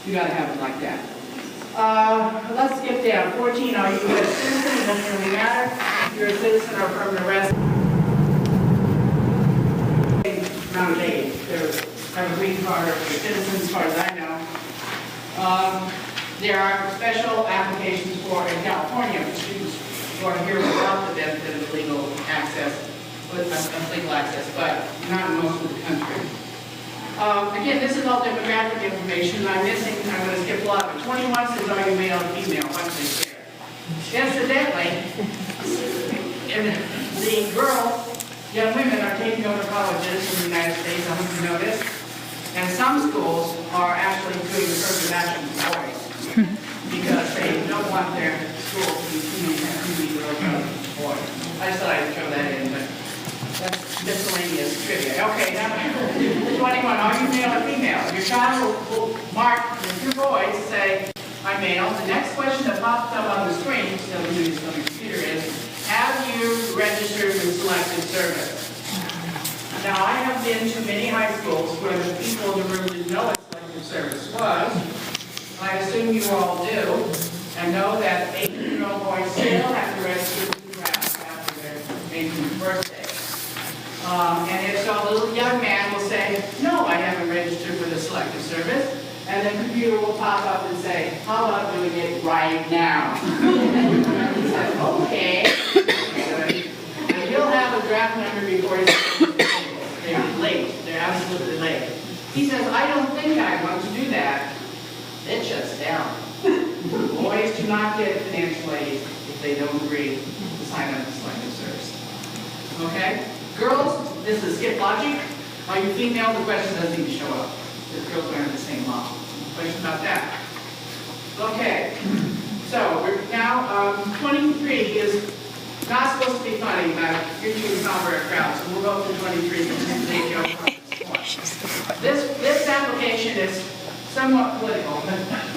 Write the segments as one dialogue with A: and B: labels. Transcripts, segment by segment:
A: You got to have it like that. Let's skip down. 14, are you a citizen? It doesn't really matter if you're a citizen or a permanent resident. Amount of age. They have a green card or a citizen, as far as I know. There are special applications for, in California, for students who are here without the benefit of legal access, but not in most of the country. Again, this is all demographic information. I'm going to skip a lot of it. 21 says, are you male or female? What they share. Incidentally, the young women are taking over colleges in the United States. I hope you know this. And some schools are actually doing affirmative action for boys because they don't want their school to be too many girls and boys. I just thought I'd throw that in, but that's miscellaneous trivia. Okay, now 21. Are you male or female? Your child will mark with your voice, say, I'm male. The next question that pops up on the screen, still used on the computer, is, have you registered with Selective Service? Now, I have been to many high schools where the people in the room didn't know what Selective Service was. I assume you all do, and know that 18-year-old boys still have to register with the draft after their 18th birthday. And if so, a little young man will say, no, I haven't registered with the Selective Service. And the computer will pop up and say, how about doing it right now? He says, okay. And he'll have a draft number before he's they're late. They're absolutely late. He says, I don't think I want to do that. It shuts down. Boys do not get financial aid if they don't agree to sign up for Selective Service. Okay? Girls, this is skip logic. Are you female? The question doesn't even show up. Because girls are in the same law. Question about that. Okay. So, we're now, 23 is not supposed to be funny, but you're too somber a crowd, so we'll go through 23 and they joke. This application is somewhat political.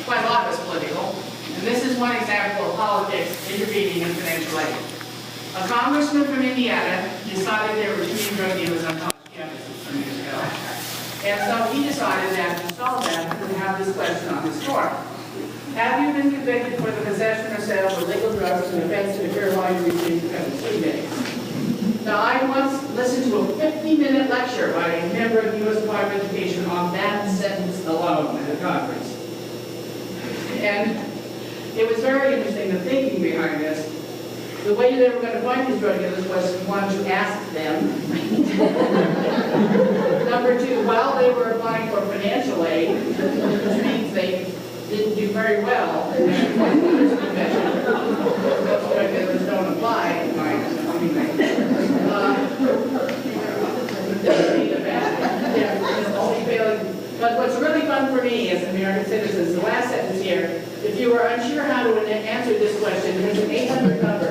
A: Quite a lot is political. And this is one example of politics intervening in financial aid. A congressman from Indiana decided there were too many drug dealers on college campuses some years ago. And so he decided that to solve that, he would have this question on his form. Have you been convicted for the possession or sale of illegal drugs to an offense that occurred while you received the 3 days? Now, I once listened to a 50-minute lecture by a member of the U.S. Department of Education on that sentence alone at a conference. And it was very interesting, the thinking behind this. The way they were going to find these drug dealers was one, to ask them. Number 2, while they were applying for financial aid, which means they didn't do very well. Those drug dealers don't apply. But what's really fun for me as American citizens, the last sentence here, if you were unsure how to answer this question, there's an 800 number.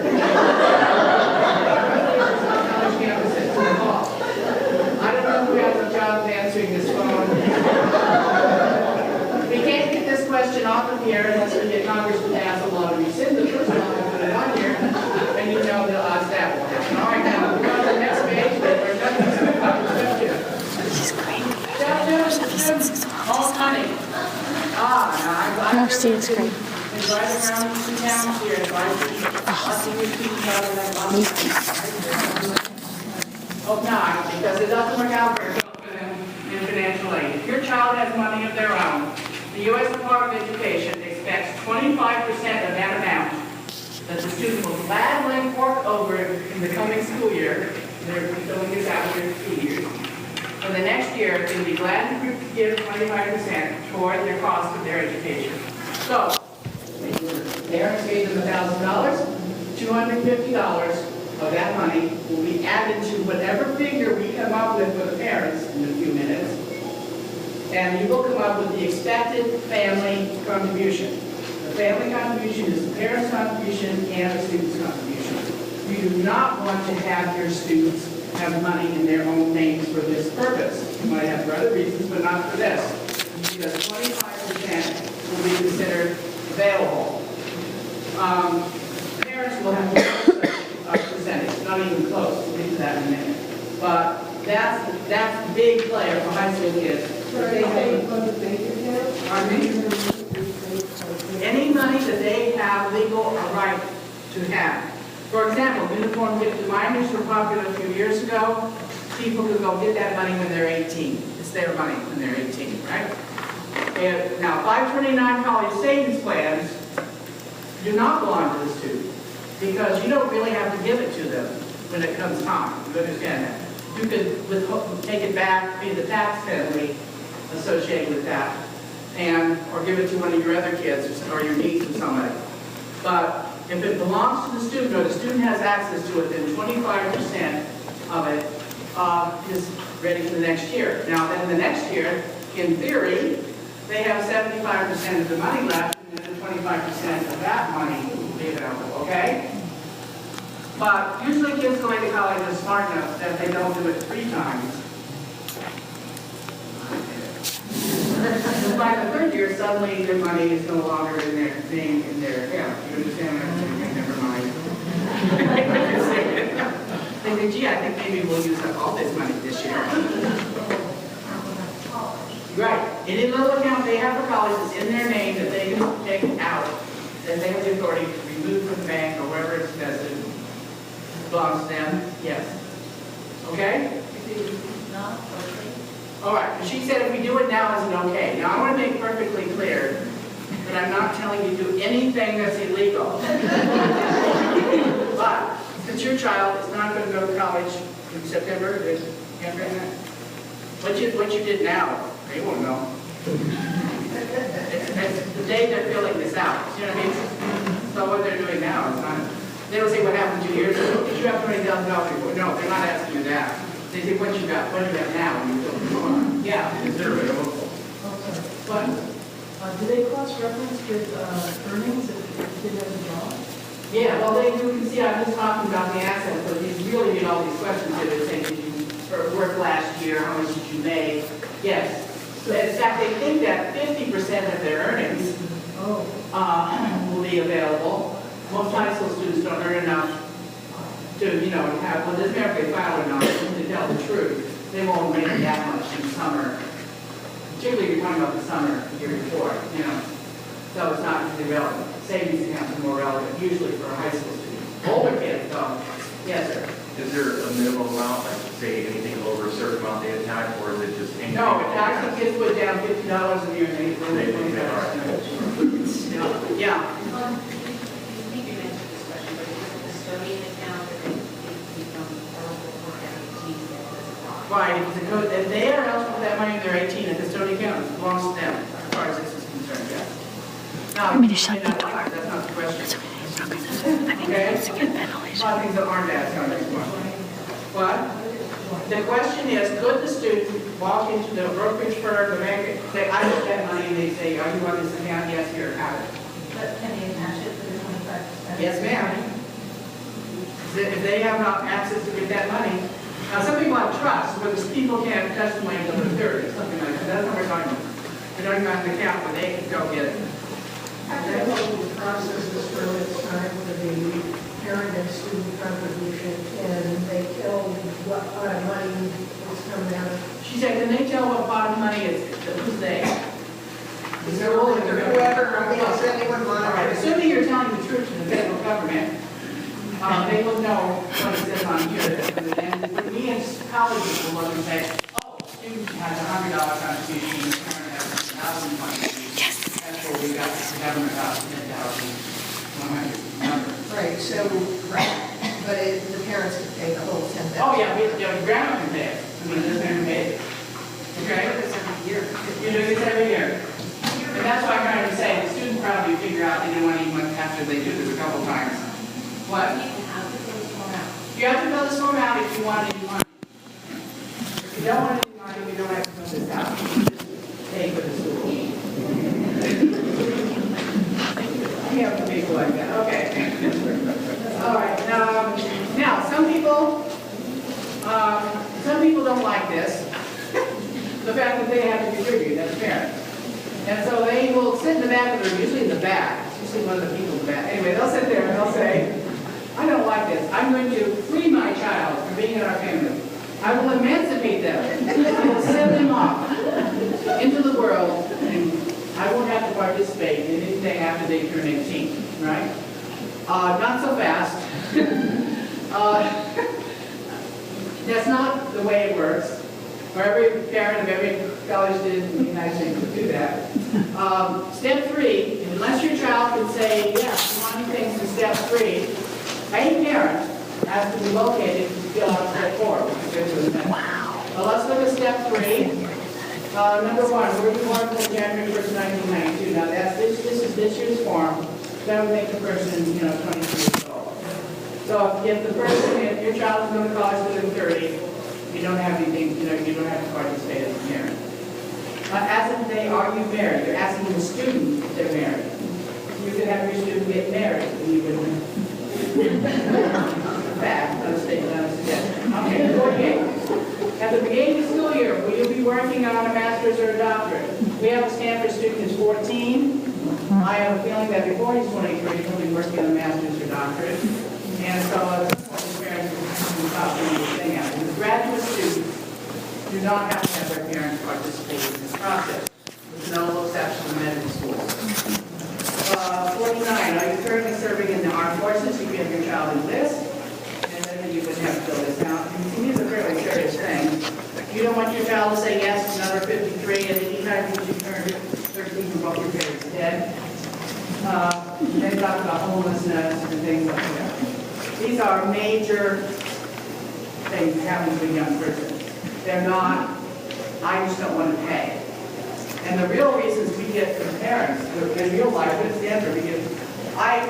A: I don't know who has a job of answering this phone. We can't get this question off of here unless we get Congress to pass a law to rescind the first law and put it on here, and you know the odds that will happen. All right, now we'll go to the next page. All honey.
B: No, see, it's great.
A: It's right around the towns here. Oh, not, because it doesn't work out very well for them in financial aid. If your child has money of their own, the U.S. Department of Education expects 25% of that amount that the student will gladly fork over in the coming school year. They're filling this out here in 2 years. For the next year, they'll be glad to give 25% toward their cost of their education. So, parents gave them $1,000, $250 of that money will be added to whatever figure we come up with for the parents in a few minutes, and you will come up with the expected family contribution. The family contribution is the parents' contribution and the student's contribution. You do not want to have your students have money in their own names for this purpose. You might have for other reasons, but not for this. Because 25% will be considered available. Parents will have to pay a percentage, not even close. We'll get to that in a minute. But that's the big player for high school kids.
C: Sorry, they pay from the bank account?
A: Pardon me? right to have. For example, uniform gift to minors were popular a few years ago. People could go get that money when they're 18. It's their money when they're 18, right? And now, 529 college savings plans do not belong to the student because you don't really have to give it to them when it comes time. You understand that? You could take it back, pay the tax penalty associated with that, or give it to one of your other kids or your niece or somebody. But if it belongs to the student or the student has access to it, then 25% of it is ready for the next year. Now, then the next year, in theory, they have 75% of the money left, and then 25% of that money will be available, okay? But usually kids going to college are smart enough that they don't do it 3 times. By the 3rd year, suddenly their money is no longer in their name in their account. You understand what I'm saying? Never mind. They say, gee, I think maybe we'll use up all this money this year. Right. Any little account they have for college is in their name that they can take out, that they have the authority to remove from the bank or wherever it's invested. Belongs to them? Yes. Okay?
C: Not okay.
A: All right. And she said if we do it now, is it okay? Now, I want to make perfectly clear that I'm not telling you to do anything that's illegal. But since your child is not going to go to college in September, what you did now, they won't know. It's the day they're filling this out. You know what I mean? So what they're doing now is not. They don't say what happened 2 years ago. Did you have $20,000 before? No, they're not asking you that. They say what you got. What do you got now? And you fill the form. Yeah.
D: Is there available?
C: Okay.
A: What?
C: Do they cross-reference with earnings if the kid has a job?
A: Yeah, well, they do. You can see I'm just talking about the assets, but these really need all these questions here. They're saying, did you work last year? How much did you make? Yes. In fact, they think that 50% of their earnings will be available. Most high school students don't earn enough to, have, well, it doesn't matter if they file or not, to tell the truth. They won't make that much in summer. Particularly if you're talking about the summer the year before, So it's not really relevant. Savings accounts are more relevant, usually for a high school student. Older kids, though. Yes, sir.
D: Is there a minimum amount, like say anything over a certain amount they attack, or is it just anything?
A: No, actually kids put down $50 a year and they Yeah.
E: I think you answered this question, but is it a custodian account that they become eligible for at 18 that doesn't apply?
A: Right, if they are eligible for that money when they're 18, a custodian account belongs to them, as far as this is concerned, yes. Now,
B: I'm going to shut the door.
A: that's not the question.
B: I think
A: Okay?
B: it's a good
A: A
B: ventilation.
A: lot of things that aren't asked on this one. But the question is, could the student walk into the brokerage firm, the bank, say, I want that money, and they say, are you on this account? Yes, here, have it.
E: But can they attach it to the 25%?
A: Yes, ma'am. If they have access to get that money. Now, some people have trust, where the people can't testimony until they're 30, something like that. That's what we're talking about. We're talking about an account where they can go get it.
C: They will process this for its time for the parent and student contribution, and they tell what pot of money is coming out of.
A: She said, can they tell what pot of money is, who's they? Is there all
C: Whoever, yes, anyone
A: All right,
C: monitoring.
A: assuming you're telling the truth to the federal government, they will know what it says on here. And when me and colleges will look and say, oh, student has $100 contribution, parent has $1,000 contribution.
B: Yes.
A: That's what we got, the government got $10,100.
F: Right, so, but the parents could pay the whole 10,000.
A: Oh, yeah, grandma can pay it. I mean, they're going to pay it. Okay?
F: Every year.
A: You do this every year. And that's why I'm trying to say, the students probably figure out they don't want to even after they do this a couple times. What?
E: You have to fill this form out.
A: You have to fill this form out if you want any money. If you don't want any money, you don't have to fill this out. You just pay for the school. You have to people like that. Okay. All right. Now, some people don't like this. The fact that they have to contribute as parents. And so they will sit in the back of the room, usually in the back. It's usually one of the people in the back. Anyway, they'll sit there and they'll say, I don't like this. I'm going to free my child from being in our family. I will emancipate them. I will send them off into the world, and I won't have to participate in anything after they turn 18, right? Not so fast. That's not the way it works. For every parent of every college student in the United States would do that. Step 3, unless your child can say yes to one thing to step 3, a parent has to be located to fill out step 4. Wow. Let's look at step 3. Number 1, were you born on January 1st, 1992? Now this is this year's form. That would make the person, 23 years old. So if the person, if your child is going to college within 30, you don't have anything, you don't have to participate as a parent. As of today, are you married? You're asking the student if they're married. You could have your student get married, and you would. Fact, not a statement, not a suggestion. Okay, 48. At the beginning of the school year, will you be working on a master's or a doctorate? We have a Stanford student who's 14. I have a feeling that before he's 23, he'll be working on a master's or doctorate. And so his parents will stop doing this thing out. And the graduate students do not have to have their parents participate in this process, with no exception in medical schools. 49, are you currently serving in the armed forces? You give your child a list, and then you would have to fill this out. And to me, it's a fairly serious thing. You don't want your child to say yes to number 53, and anytime you turn 13, you both your parents dead. They talk about homelessness and things like that. These are major things happening to a young person. They're not, I just don't want to pay. And the real reasons we get from parents, in real life, at Stanford, because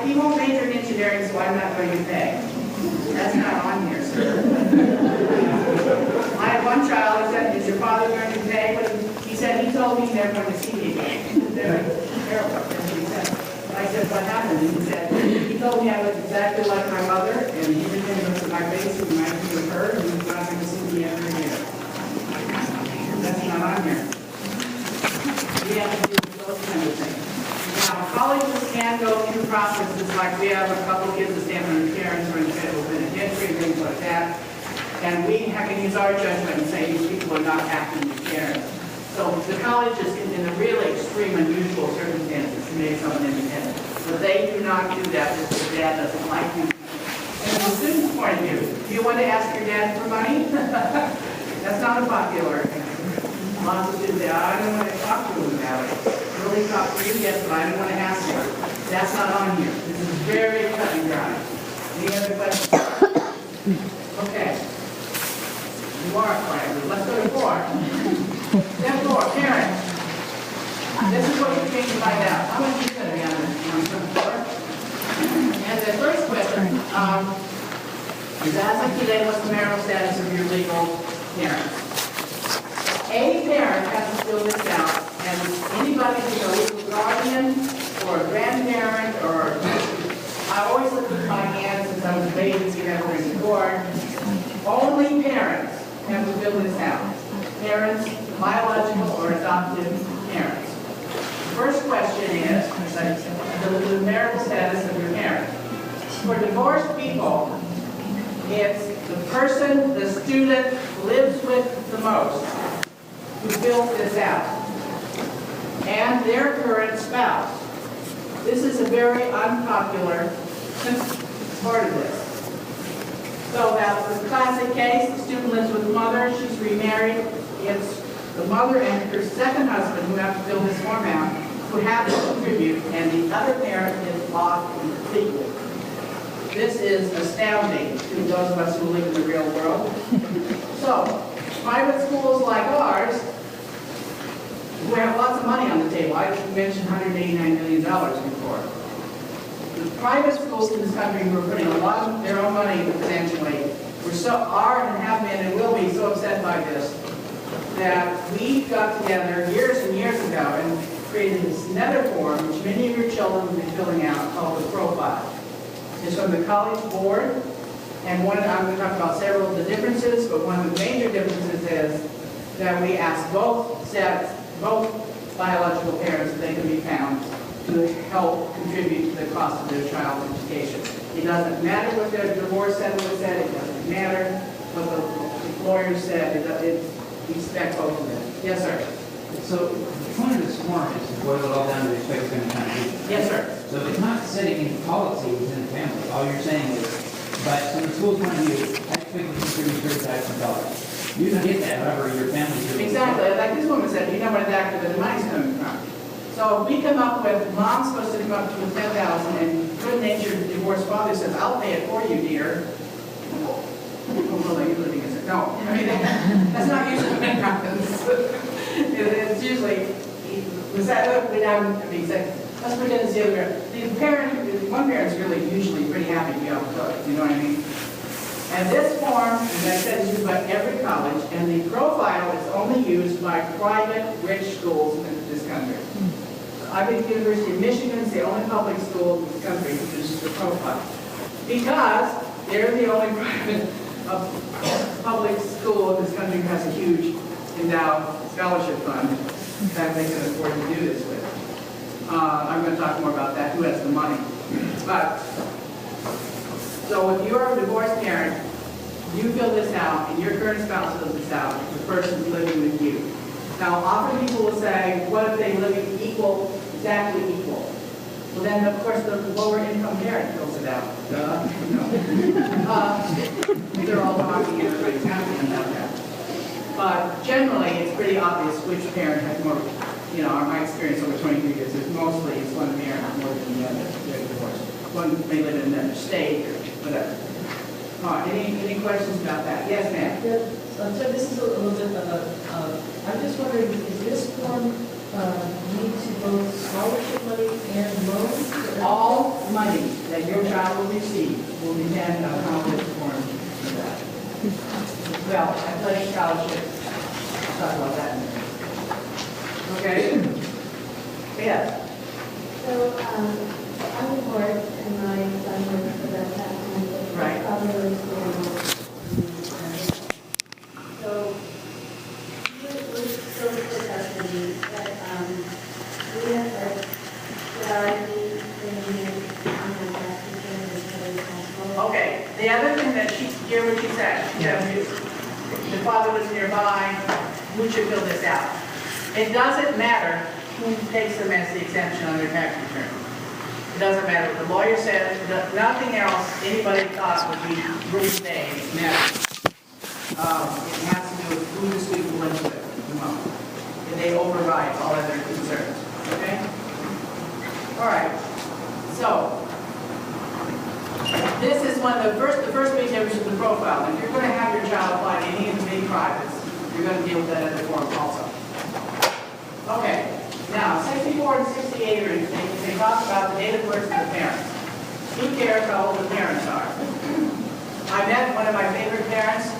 A: he won't major in engineering, so I'm not going to pay. That's not on here, sir. I had one child, he said, is your father going to pay? But he said, he told me he's never going to see me again. They're terrible, that's what he said. I said, what happened? And he said, he told me I looked exactly like my mother, and he didn't look at my face and reminded me of her, and he's not going to see me ever again. That's not on here. We have to do those kind of things. Now, colleges can go through processes like we have a couple kids at Stanford and parents are in federal penitentiary and things like that. And we have to use our judgment and say these people are not acting as parents. So the colleges, in the really extreme, unusual circumstances, can make someone independent. But they do not do that because their dad doesn't like you. And from a student's point of view, do you want to ask your dad for money? That's not a popular thing. Lots of students say, I don't want to talk to him about it. Really talk to you, yes, but I don't want to ask him. That's not on here. This is very cut and dry. Any other questions? Okay. You are quiet. Let's go to 4. Step 4, parents. This is what you came to find out. How many of you are going to be on step 4? And the first question is, as of today, what's the marital status of your legal parents? A parent has to fill this out, and anybody who's a legal guardian or a grandparent, or I always look at my hands since I was a baby, so you never been born. Only parents have to fill this out. Parents, biological or adoptive parents. The first question is the marital status of your parents. For divorced people, it's the person the student lives with the most who fills this out, and their current spouse. This is a very unpopular part of this. So that's the classic case. The student lives with the mother. She's remarried. It's the mother and her second husband who have to fill this form out, who have to contribute, and the other parent is off completely. This is astounding to those of us who live in the real world. So, private schools like ours, who have lots of money on the table, I mentioned $189 million before. The private schools in this country who are putting a lot of their own money into financial aid are and have been and will be so upset by this that we got together years and years ago and created this nether form, which many of your children will be filling out, called the Profile. It's from the College Board, and I'm going to talk about several of the differences, but one of the major differences is that we ask both biological parents if they can be found to help contribute to the cost of their child's education. It doesn't matter what their divorce settlement said, it doesn't matter what the lawyer said, we expect both of them. Yes, sir?
G: So the point of this form is to boil it all down to the expected income.
A: Yes, sir.
G: So it's not setting any policy within the family. All you're saying is, but from the school's point of view, I expect you to contribute $30,000. You can get that, however, your family's doing.
A: Exactly, like this woman said, you know where the money's coming from. So if we come up with, mom's supposed to come up with 10,000, and good-natured divorced father says, I'll pay it for you, dear. Oh, well, you're living as a, no, I mean, that's not usually what happens. It's usually, was that, I mean, let's pretend it's the other way. The parent, one parent's really usually pretty happy to be able to cook, you know what I mean? And this form, as I said, is used by every college, and the profile is only used by private, rich schools in this country. I've been at the University of Michigan, it's the only public school in the country that uses the profile. Because they're the only private public school in this country that has a huge endowed scholarship fund that they can afford to do this with. I'm going to talk more about that, who has the money. But, so if you're a divorced parent, you fill this out, and your current spouse fills this out, the person's living with you. Now, often people will say, what if they live equal, exactly equal? Well, then, of course, the lower income parent fills it out. Duh. No. They're all talking, and everybody's happy about that. But generally, it's pretty obvious which parent has more, you know, my experience over 23 years is mostly it's one parent more than the other. They're divorced. One may live in another state or whatever. Any questions about that? Yes, ma'am.
B: Yeah, so this is a little bit of I'm just wondering, is this form need to both scholarship money and loans?
A: All money that your child will receive will depend on how this form is that. Well, athletic scholarship, we'll talk about that in a minute. Okay? Yes.
H: So, I'm divorced and my son works for the tax.
A: Right.
H: Probably so, we're still custody, but, we have that I need on my tax return as soon as possible.
A: Okay. The other thing that hear what she said, she said, the father was nearby, who should fill this out? It doesn't matter who takes them as the exemption on their tax return. It doesn't matter what the lawyer said, nothing else anybody thought would be really vague matters. It has to do with who the student lives with at the moment. And they override all other concerns, okay? All right, so, this is one of the first page there is the profile. If you're going to have your child apply to any of the big privates, you're going to deal with that in the form also. Okay. Now, 64 and 68 are they talk about the date of birth of the parents. Who cares how old the parents are? I met one of my favorite parents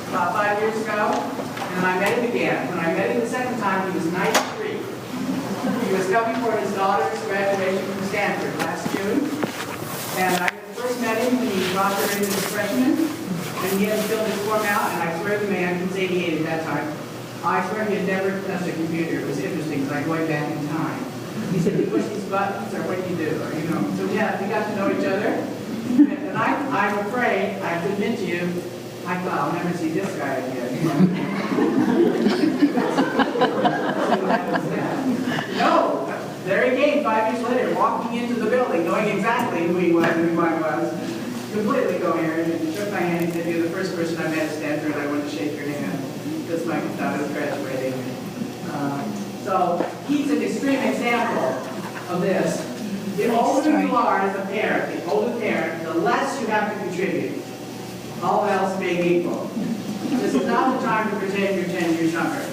A: about 5 years ago, and I met him again. When I met him the second time, he was 93. He was coming for his daughter's graduation from Stanford last June. And I first met him when he graduated as a freshman, and he had filled his form out, and I swear to the man, he was 88 at that time. I swear he had never touched a computer. It was interesting, because I'm going back in time. He said, you push these buttons, or what do you do? Or, you know, so yeah, we got to know each other. And I'm afraid, I have to admit to you, I thought, I'll never see this guy again. No, there he came 5 years later, walking into the building, knowing exactly who he was and who I was. Completely coherent, and shook my hand. He said, you're the first person I met at Stanford, I want to shake your hand. Because my daughter was graduating. So he's an extreme example of this. The older you are as a parent, the older parent, the less you have to contribute. All else being equal. This is not the time to pretend you're 10 years younger.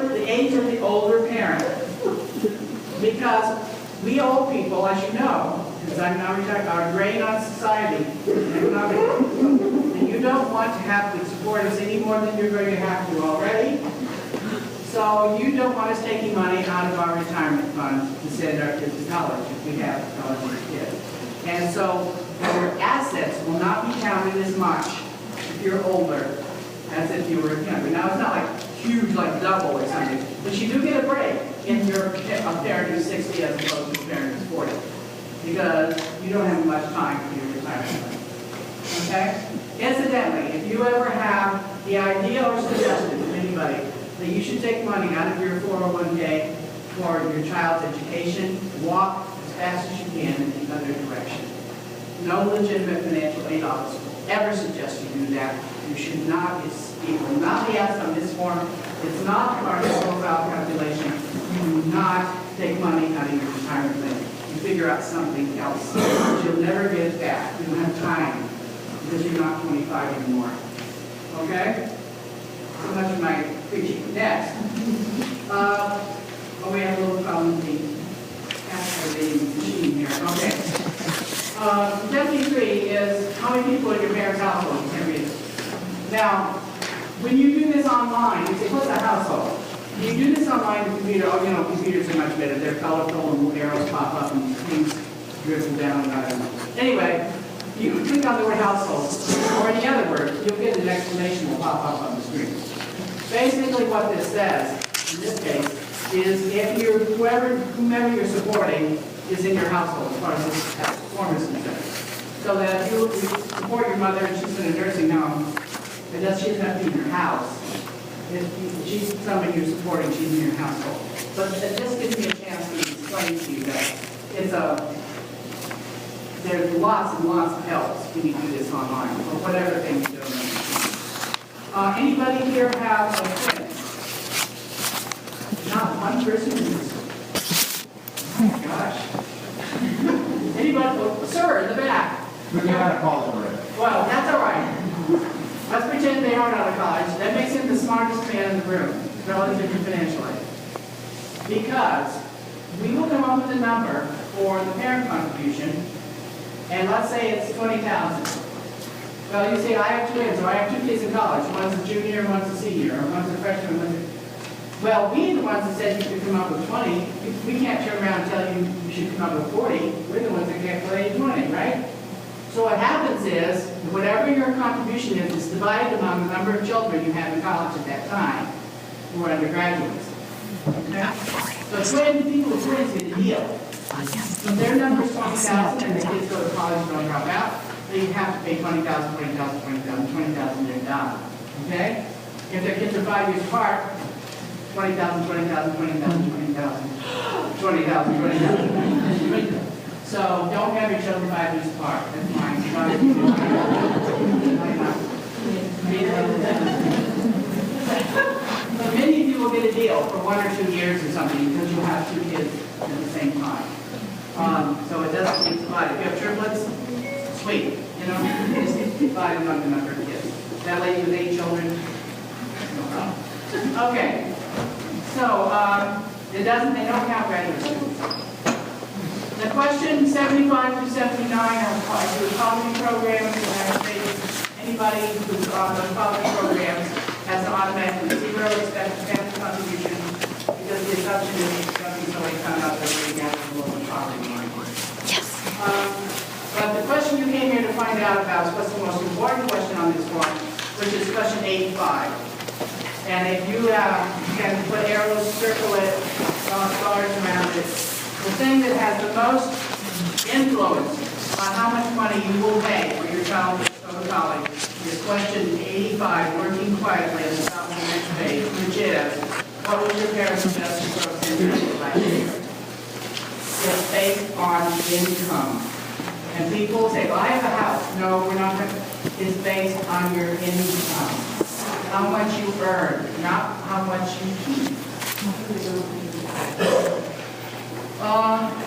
A: The age of the older parent. Because we old people, as you know, because I'm now retired, are drained on society, economically. And you don't want to have to support us any more than you're going to have to already. So you don't want us taking money out of our retirement fund to send our kids to college if we have college kids. And so your assets will not be counted as much if you're older as if you were younger. Now it's not like huge, like double or something, but you do get a break if you're a parent who's 60 as opposed to a parent who's 40. Because you don't have much time for your retirement fund. Okay? Incidentally, if you ever have the idea or suggestion to anybody that you should take money out of your 401k for your child's education, walk as fast as you can in the other direction. No legitimate financial aid office will ever suggest you do that. You should not, it will not be asked on this form. It's not part of the profile calculation. You do not take money out of your retirement plan. You figure out something else. You'll never get it back. You don't have time because you're not 25 anymore. Okay? So much of my preaching. Next. We have a little problem with the activating machine here. Okay. 73 is how many people in your parents' household? You can read it. Now, when you do this online, you say, what's a household? When you do this online, the computer, oh, you know, computers are much better. They're colorful and arrows pop up and things dribble down and I don't know. Anyway, you click on the word household, or any other word, you'll get an explanation will pop up on the screen. Basically what this says, in this case, is if you're, whomever you're supporting is in your household, as far as this form is concerned. So that you support your mother and she's in a nursing home, and that she's not in your house. If she's somebody you're supporting, she's in your household. But this gives me a chance to explain to you that it's there's lots and lots of helps when you do this online, or whatever things you don't understand. Anybody here have a friend? Not one person in this. Oh my gosh. Anybody? Oh, sir, in the back.
I: We got out of college already.
A: Well, that's all right. Let's pretend they aren't out of college. That makes him the smartest man in the room, relative to financially. Because we will come up with a number for the parent contribution, and let's say it's $20,000. Well, you say, I have twins, or I have two kids in college. One's a junior, one's a senior, or one's a freshman, one's a... Well, we the ones that said you could come up with 20. We can't turn around and tell you you should come up with 40. We're the ones that calculated 20, right? So what happens is, whatever your contribution is, it's divided among the number of children you have in college at that time, who are undergraduates. Okay? So people with twins get a deal. If their number is 20,000 and the kids go to college and don't drop out, then you have to pay 20,000, 20,000, 20,000, 20,000, they're done. Okay? If their kids are 5 years apart, 20,000, 20,000, 20,000, 20,000, 20,000, 20,000. So don't have your children 5 years apart. That's fine. But many of you will get a deal for 1 or 2 years or something because you'll have 2 kids at the same time. So it doesn't get divided. If you have triplets, sweet. You know, just divide among the number of kids. That lady with 8 children, no problem. Okay. So they don't count graduate students. The question 75 through 79 applies to the poverty program in the United States. Anybody who's on the poverty programs has an automatically zero expected family contribution because the assumption is the company's already found out that we're getting below the poverty line. Yes. But the question you came here to find out about is what's the most important question on this form, which is question 85. And if you can put arrows, circle it, stars around it, the thing that has the most influence on how much money you will pay for your child to go to college is question 85, working quietly at the top of the next page, which is, what was your parents' adjusted gross income last year? It's based on income. And people say, well, I have a house. No, we're not going to. It's based on your income. How much you earn, not how much you keep.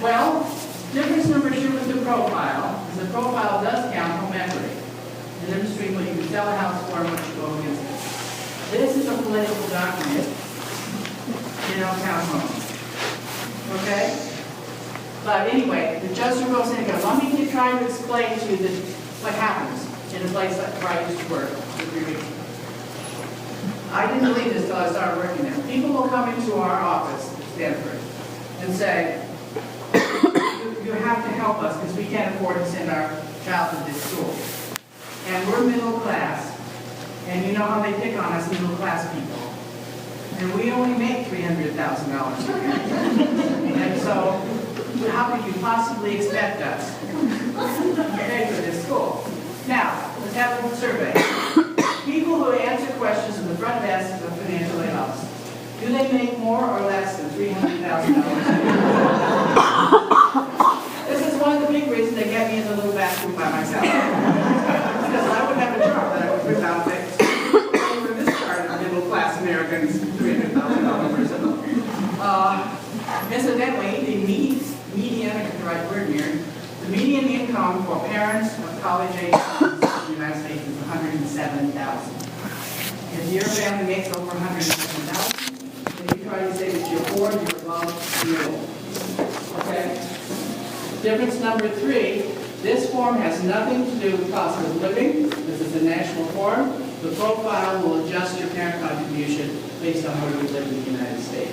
A: Well, difference number 2 is the profile. The profile does count home equity. And demonstrate what you can sell a house for and what you go against it. This is a political document. You don't count home. Okay? But anyway, the adjusted gross income. Let me try to explain to you what happens in a place like where I used to work for 3 weeks. I didn't believe this until I started working there. People will come into our office at Stanford and say, you have to help us because we can't afford to send our child to this school. And we're middle class. And you know how they pick on us middle class people. And we only make $300,000 a year. And so, how could you possibly expect us to pay for this school? Now, let's have a little survey. People who answer questions in the front desk of financial aid office, do they make more or less than $300,000 This is one of the big reasons they get me in the little bathroom by myself. Because I would have a job that I would rip out that over this part of middle class Americans, $300,000 or so. Incidentally, the median, I get the right word here, the median income for parents of college-age students in the United States is $107,000. If your family makes over $107,000, then you try to say that you're poor, you're above middle. Okay? Difference number 3, this form has nothing to do with cost of living. This is a national form. The profile will adjust your parent contribution based on where you live in the United States.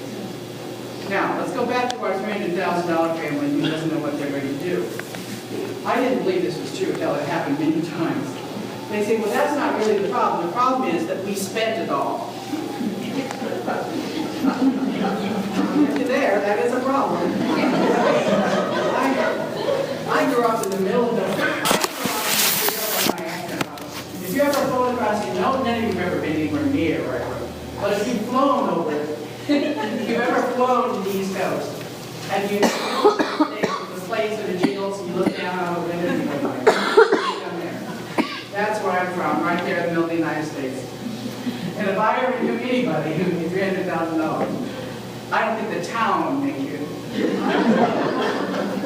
A: Now, let's go back to our $300,000 family who doesn't know what they're going to do. I didn't believe this was true until it happened many times. They say, well, that's not really the problem. The problem is that we spent it all. There, that is a problem. I grew up in the middle of nowhere. If you ever flown across, you know, none of you have ever been anywhere near where I grew up. But if you've flown over it, if you've ever flown to the East Coast, and you the planes or the jiggles, and you look down on the window, and you go, down there. That's where I'm from, right there in the middle of the United States. And if I ever knew anybody who made $300,000, I don't think the town would make you.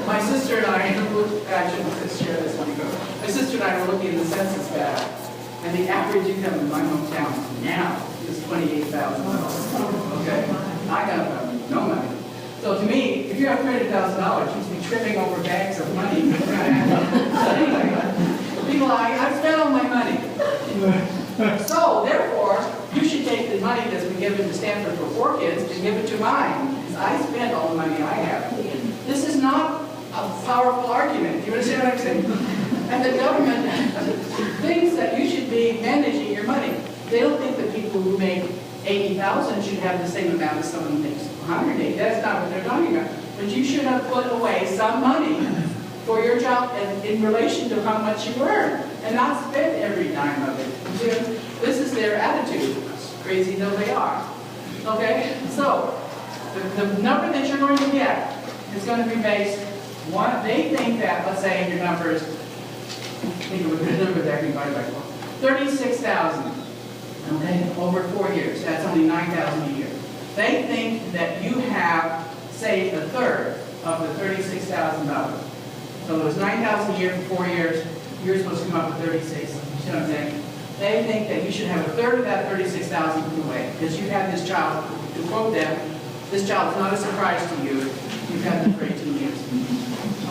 A: My sister and I, let's share this one. My sister and I were looking at the census data, and the average income in my hometown now is $28,000. Okay? I got no money. So to me, if you have $300,000, you should be tripping over bags of money. So anyway, people, I've spent all my money. So therefore, you should take the money that's been given to Stanford for 4 kids and give it to mine, because I spent all the money I have. This is not a powerful argument. Do you understand what I'm saying? And the government thinks that you should be managing your money. They don't think that people who make $80,000 should have the same amount as someone who makes $180,000. That's not what they're talking about. But you should have put away some money for your job and in relation to how much you earn, and not spend every dime of it. This is their attitude, crazy though they are. Okay? So, the number that you're going to get is going to be based, they think that, let's say your number is, think of a good number that can divide by 4. 36,000, okay, over 4 years. That's only 9,000 a year. They think that you have saved a third of the $36,000. So it was 9,000 a year for 4 years. You're supposed to come up with 36. You know what I'm saying? They think that you should have a third of that 36,000 put away, because you had this child, to quote them, this child is not a surprise to you. You've had them for 18 years.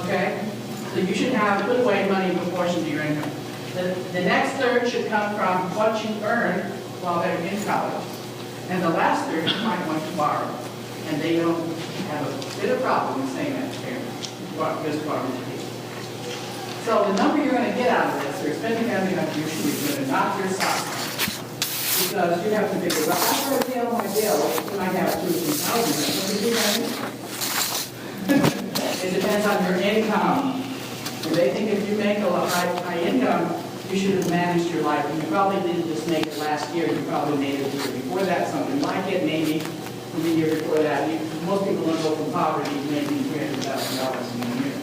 A: Okay? So you should have put away money in proportion to your income. The next third should come from what you earn while they're in college. And the last third you might want to borrow. And they don't have a bit of problem in saying that to parents. Just borrow education. So the number you're going to get out of this, your spending family contribution, is going to knock your socks off. Because you have to figure, well, after I pay all my bills, when I have $2,000, it depends on your income. So they think if you make a high income, you should have managed your life. And you probably didn't just make it last year, you probably made it the year before that, something like it, maybe the year before that. Most people don't go from poverty to making $300,000 in a year.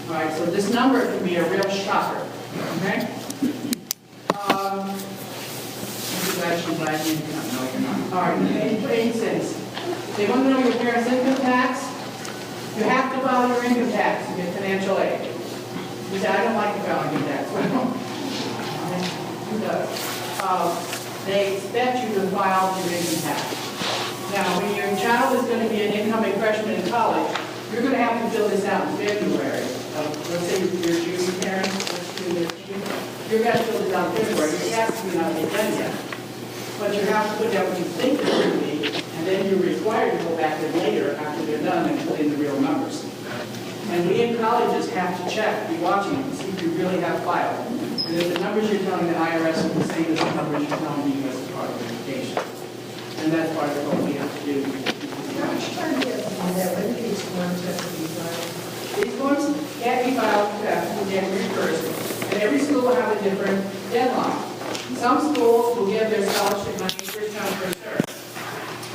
A: All right, so this number can be a real shocker. Okay? This is actually black income. No, you're not. All right, pay cents. They want to know your parents' income tax. You have to file your income tax to get financial aid. You say, I don't like to file income tax. Well, who does? They expect you to file your income tax. Now, when your child is going to be an incoming freshman in college, you're going to have to fill this out in February. Let's say your junior parents, you're going to fill this out in February. Your taxes may not be done yet. But you have to put down what you think it's going to be, and then you're required to go back in later after they're done and put in the real numbers. And we in colleges have to check, be watching to see if you really have filed. And if the numbers you're telling the IRS are the same as the numbers you're telling the U.S. Department of Education. And that's part of what we have to do.
C: Which time is that when these forms have to be filed?
A: These forms can't be filed until January 1st, and every school will have a different deadline. Some schools will give their scholarship money first come, first served.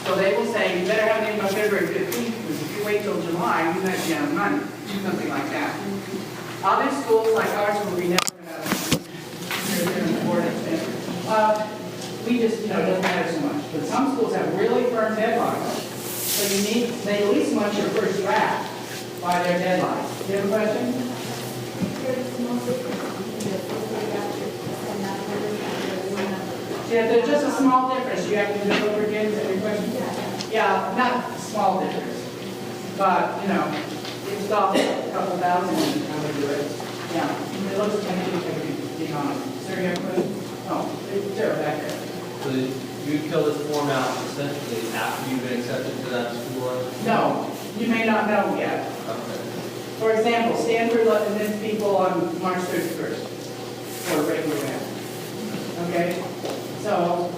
A: So they will say, you better have it in by February 15th, because if you till July, you might be out of money, do something like that. Other schools like ours will be never we just, it doesn't matter so much. But some schools have really firm deadlines. So they at least want your first draft by their deadline. Do you have a question? Yeah, there's just a small difference. You have to do it over again. Is that your question? Yeah, not a small difference. But, it's off a couple thousand and how they do it. Yeah, it looks kind of being honest. Sir, you have a question? Oh, they're back there.
I: So you fill this form out essentially after you've been accepted to that school?
A: No, you may not know yet.
I: Okay.
A: For example, Stanford let admit people on March 31st for a regular round. Okay? So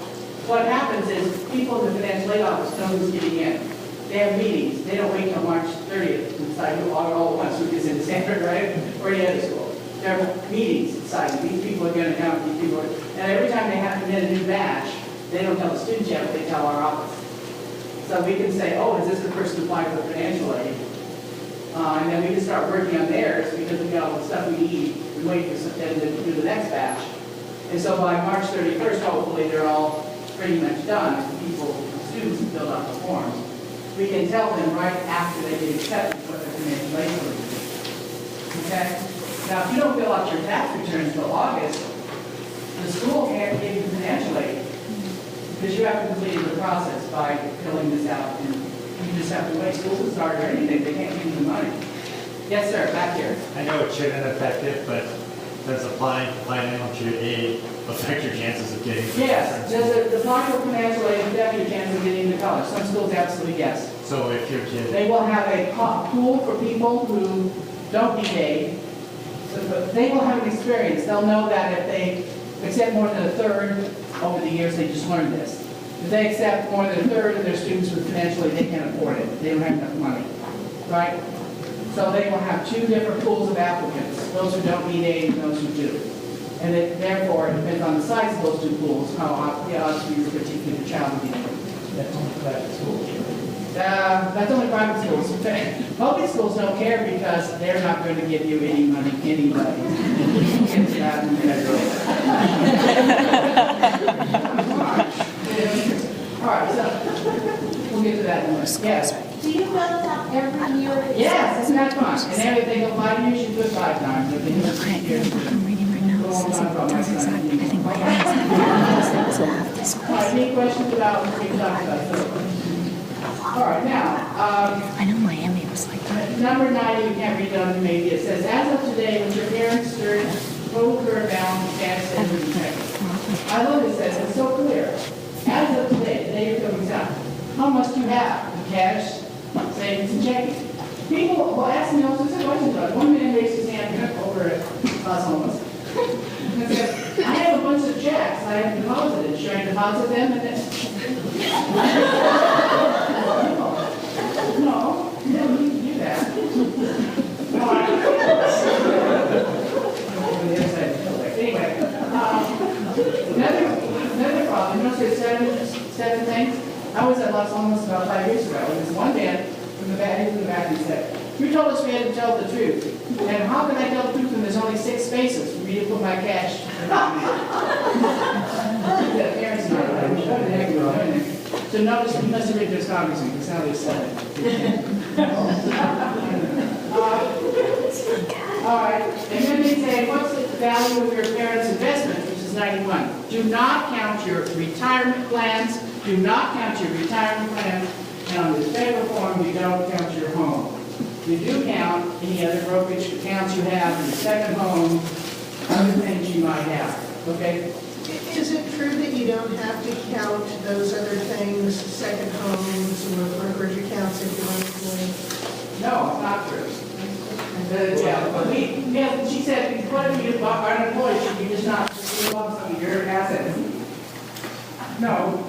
A: what happens is people in the financial aid office know who's getting in. They have meetings. They don't wait till March 30th to decide who all at once who gets into Stanford, right? Or any other school. There are meetings deciding these people are going to count, these people are, and every time they have to get a new batch, they don't tell the students yet, but they tell our office. So we can say, oh, is this the person applying for financial aid? And then we can start working on theirs because we got all the stuff we need. We wait for them to do the next batch. And so by March 31st, hopefully they're all pretty much done. People, students have filled out the forms. We can tell them right after they get accepted what their financial aid will be. Okay? Now, if you don't fill out your tax return until August, the school can't give you financial aid because you haven't completed the process by filling this out, and you just have to wait. Schools will start or anything, they can't give you the money. Yes, sir, back here.
J: I know it shouldn't affect it, but does applying for financial aid affect your chances of getting?
A: Yes, does applying for financial aid affect your chance of getting into college? Some schools absolutely yes.
J: So if your kid,
A: They will have a pool for people who don't need aid. But they will have an experience. They'll know that if they accept more than a third over the years, they just learned this. If they accept more than a third of their students with financial aid, they can't afford it. They don't have enough money, right? So they will have two different pools of applicants, those who don't need aid and those who do. And therefore, it depends on the size of those two pools, how obviously your particular child will be.
G: That's only private schools.
A: That's only private schools. Public schools don't care because they're not going to give you any money anyway. All right, so we'll get to that in a minute. Yes.
H: Do you fill this out every year?
A: Yes, isn't that fun? And everything go 5 years, you do it 5 times. If they do it 6 years,
K: I'm reading right now. It says it does exactly. I think my parents have this.
A: all right, any questions about what we talked about? All right, now,
K: I know Miami was like that.
A: number 9, you can't read on maybe. It says, as of today, with your parents' search, total current balance, cash, savings, and checking. I love it, says, it's so clear. As of today, the day you're filling out, how much do you have in cash, savings, and checking? People will ask me all sorts of questions about it. One man raised his hand over at Las Almas. And said, I have a bunch of checks I have deposited. Should I deposit them? And then, no, you don't need to do that. Anyway, another problem, you know, there's seven things. I was at Las Almas about 5 years ago, and this one man from the back, he was in the back, and he said, you told us we had to tell the truth. And how can I tell the truth when there's only 6 spaces for me to put my cash? The parents know that. What the heck are you doing? So notice, you must have read this congressman, because now they said it. All right, and then they say, what's the value of your parents' investment, which is 91? Do not count your retirement plans. Do not count your retirement plans. And on this federal form, you don't count your home. You do count any other brokerage accounts you have in your second home, other things you might have, okay?
C: Is it true that you don't have to count those other things, second homes or brokerage accounts if you're employed?
A: No, it's not true. She said, whatever you are unemployed, should you just not live off some of your assets? No.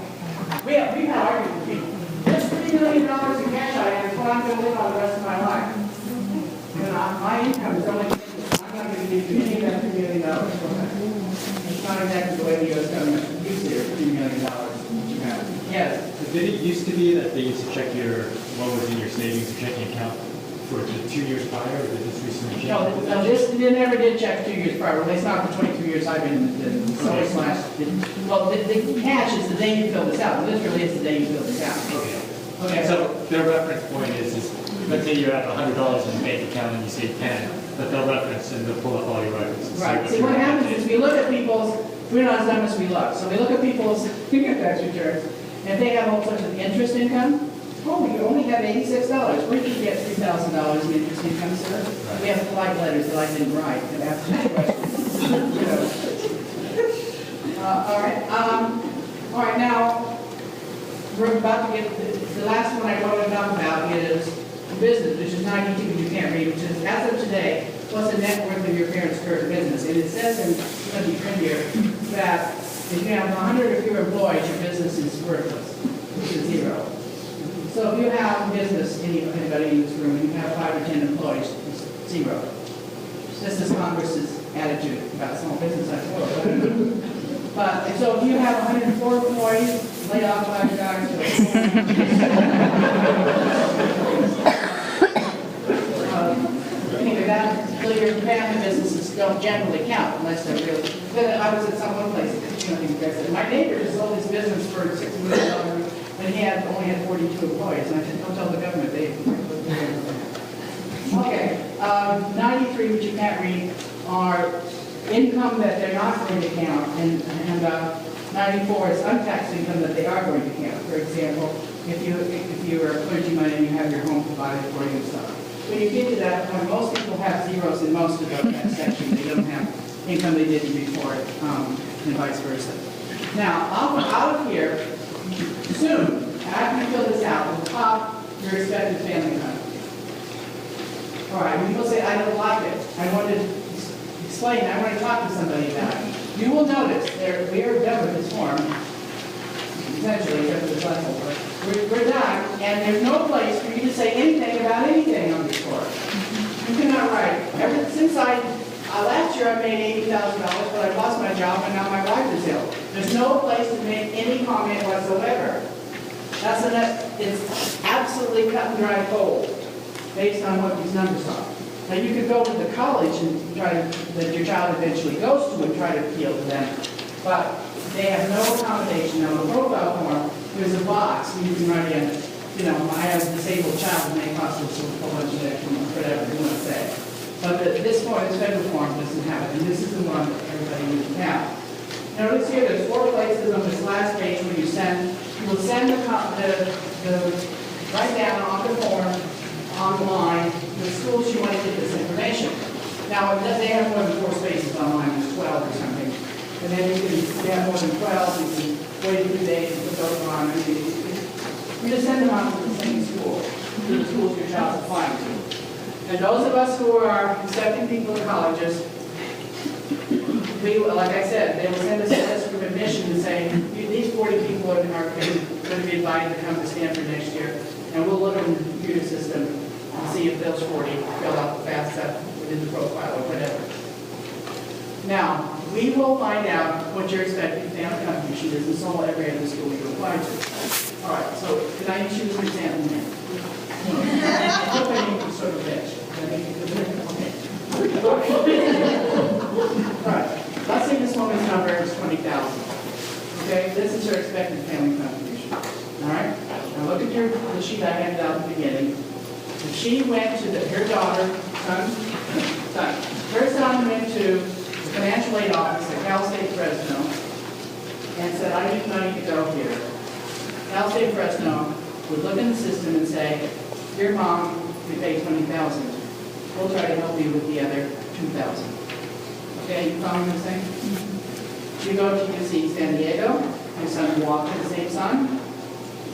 A: We've had arguments with people. There's $3 million in cash I have, it's what I'm going to live on the rest of my life. And my income is only, I'm not going to give you any of that $3 million. It's not exactly the way the U.S. government used it, $3 million. Yes.
J: Did it used to be that they used to check what was in your savings or checking account for the 2 years prior, or did this recently change?
A: No, they never did check 2 years prior, at least not the 22 years I've been in the solar slash. Well, the cash is the day you fill this out, literally it's the day you fill this out.
J: Okay, so their reference point is let's say you have $100 in the bank account and you save 10, but they'll reference and they'll pull up all your records. and
A: Right, see
J: your
A: what happens
J: account
A: is we look at people's, we're not as dumb as we look, so we look at people's income tax returns, and if they have all sorts of interest income, oh, you only have $86, where did you get $3,000 in interest income, sir? We have flight letters that I didn't write, that ask that question. You know. All right, now, we're about to get, the last one I want to talk about is business, which is 92, you can't read, which is, as of today, what's the net worth of your parents' current business? And it says in the print here that if you have 100 or fewer employees, your business is worthless, which is zero. So if you have a business, anybody in this room, and you have 5 or 10 employees, it's zero. This is Congress's attitude about small business, I suppose. But so if you have 104 employees, lay off 5 guys. Anyway, so your family businesses don't generally count unless they're real. I was at some one place, my neighbor just sold his business for $6 million, and he only had 42 employees. And I said, don't tell the government they. Okay, 93, which you can't read, are income that they're not going to count, and 94 is untaxed income that they are going to count. For example, if you are a clergyman and you have your home provided for you and stuff. When you get to that point, most people have zeros in most of that section. They don't have income they didn't before, and vice versa. Now, out of here, soon, after you fill this out, at the top, your expected family income. All right, when people say, I don't like it, I want to explain, I want to talk to somebody about it. You will notice, we are done with this form, essentially, except for the last one. We're done, and there's no place for you to say anything about anything on this form. You cannot write. Since last year I made $80,000, but I lost my job, and now my wife is ill. There's no place to make any comment whatsoever. It's absolutely cut and dry cold, based on what these numbers are. Now you could go to the college and that your child eventually goes to and try to appeal to them, but they have no accommodation. Now the profile form, there's a box, and you can write in, I have a disabled child, and they cost us a whole bunch of extra, whatever you want to say. But this form, this federal form doesn't have it, and this is the one that everybody needs to have. Notice here, there's 4 places on this last page where you will send the write down on the form online the schools you want to get this information. Now, they have more than 4 spaces online, there's 12 or something. And then you have more than 12, you can wait a few days and put those on. You just send them out to the same school, to the schools your child's applying to. And those of us who are accepting people to colleges, like I said, they will send us a list of admission and say, these 40 people are going to be invited to come to Stanford next year, and we'll look in the computer system and see if those 40 fill out the FAFSA within the profile or whatever. Now, we will find out what your expected family contribution is, and so will every other school you apply to. All right, so can I use you as an example here? Sort of bitch. All right, let's say this woman's number is 20,000. Okay, this is her expected family contribution. All right, now look at the sheet I handed out at the beginning. If she went to her son went to the financial aid office at Cal State Fresno and said, I need money to go here. Cal State Fresno would look in the system and say, dear mom, we pay $20,000. We'll try to help you with the other $2,000. Okay, you follow what I'm saying? You go to UC San Diego, your son will walk to the same son,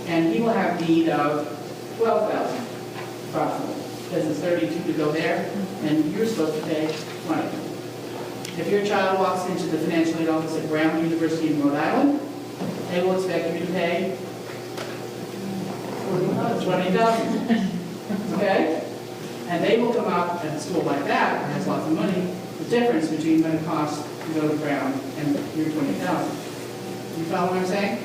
A: and he will have need of $12,000 approximately, because it's $32 to go there, and you're supposed to pay $20. If your child walks into the financial aid office at Brown University in Rhode Island, they will expect you to pay $20,000. Okay? And they will come up at a school like that, that has lots of money, the difference between what it costs to go to Brown and your $20,000. You follow what I'm saying?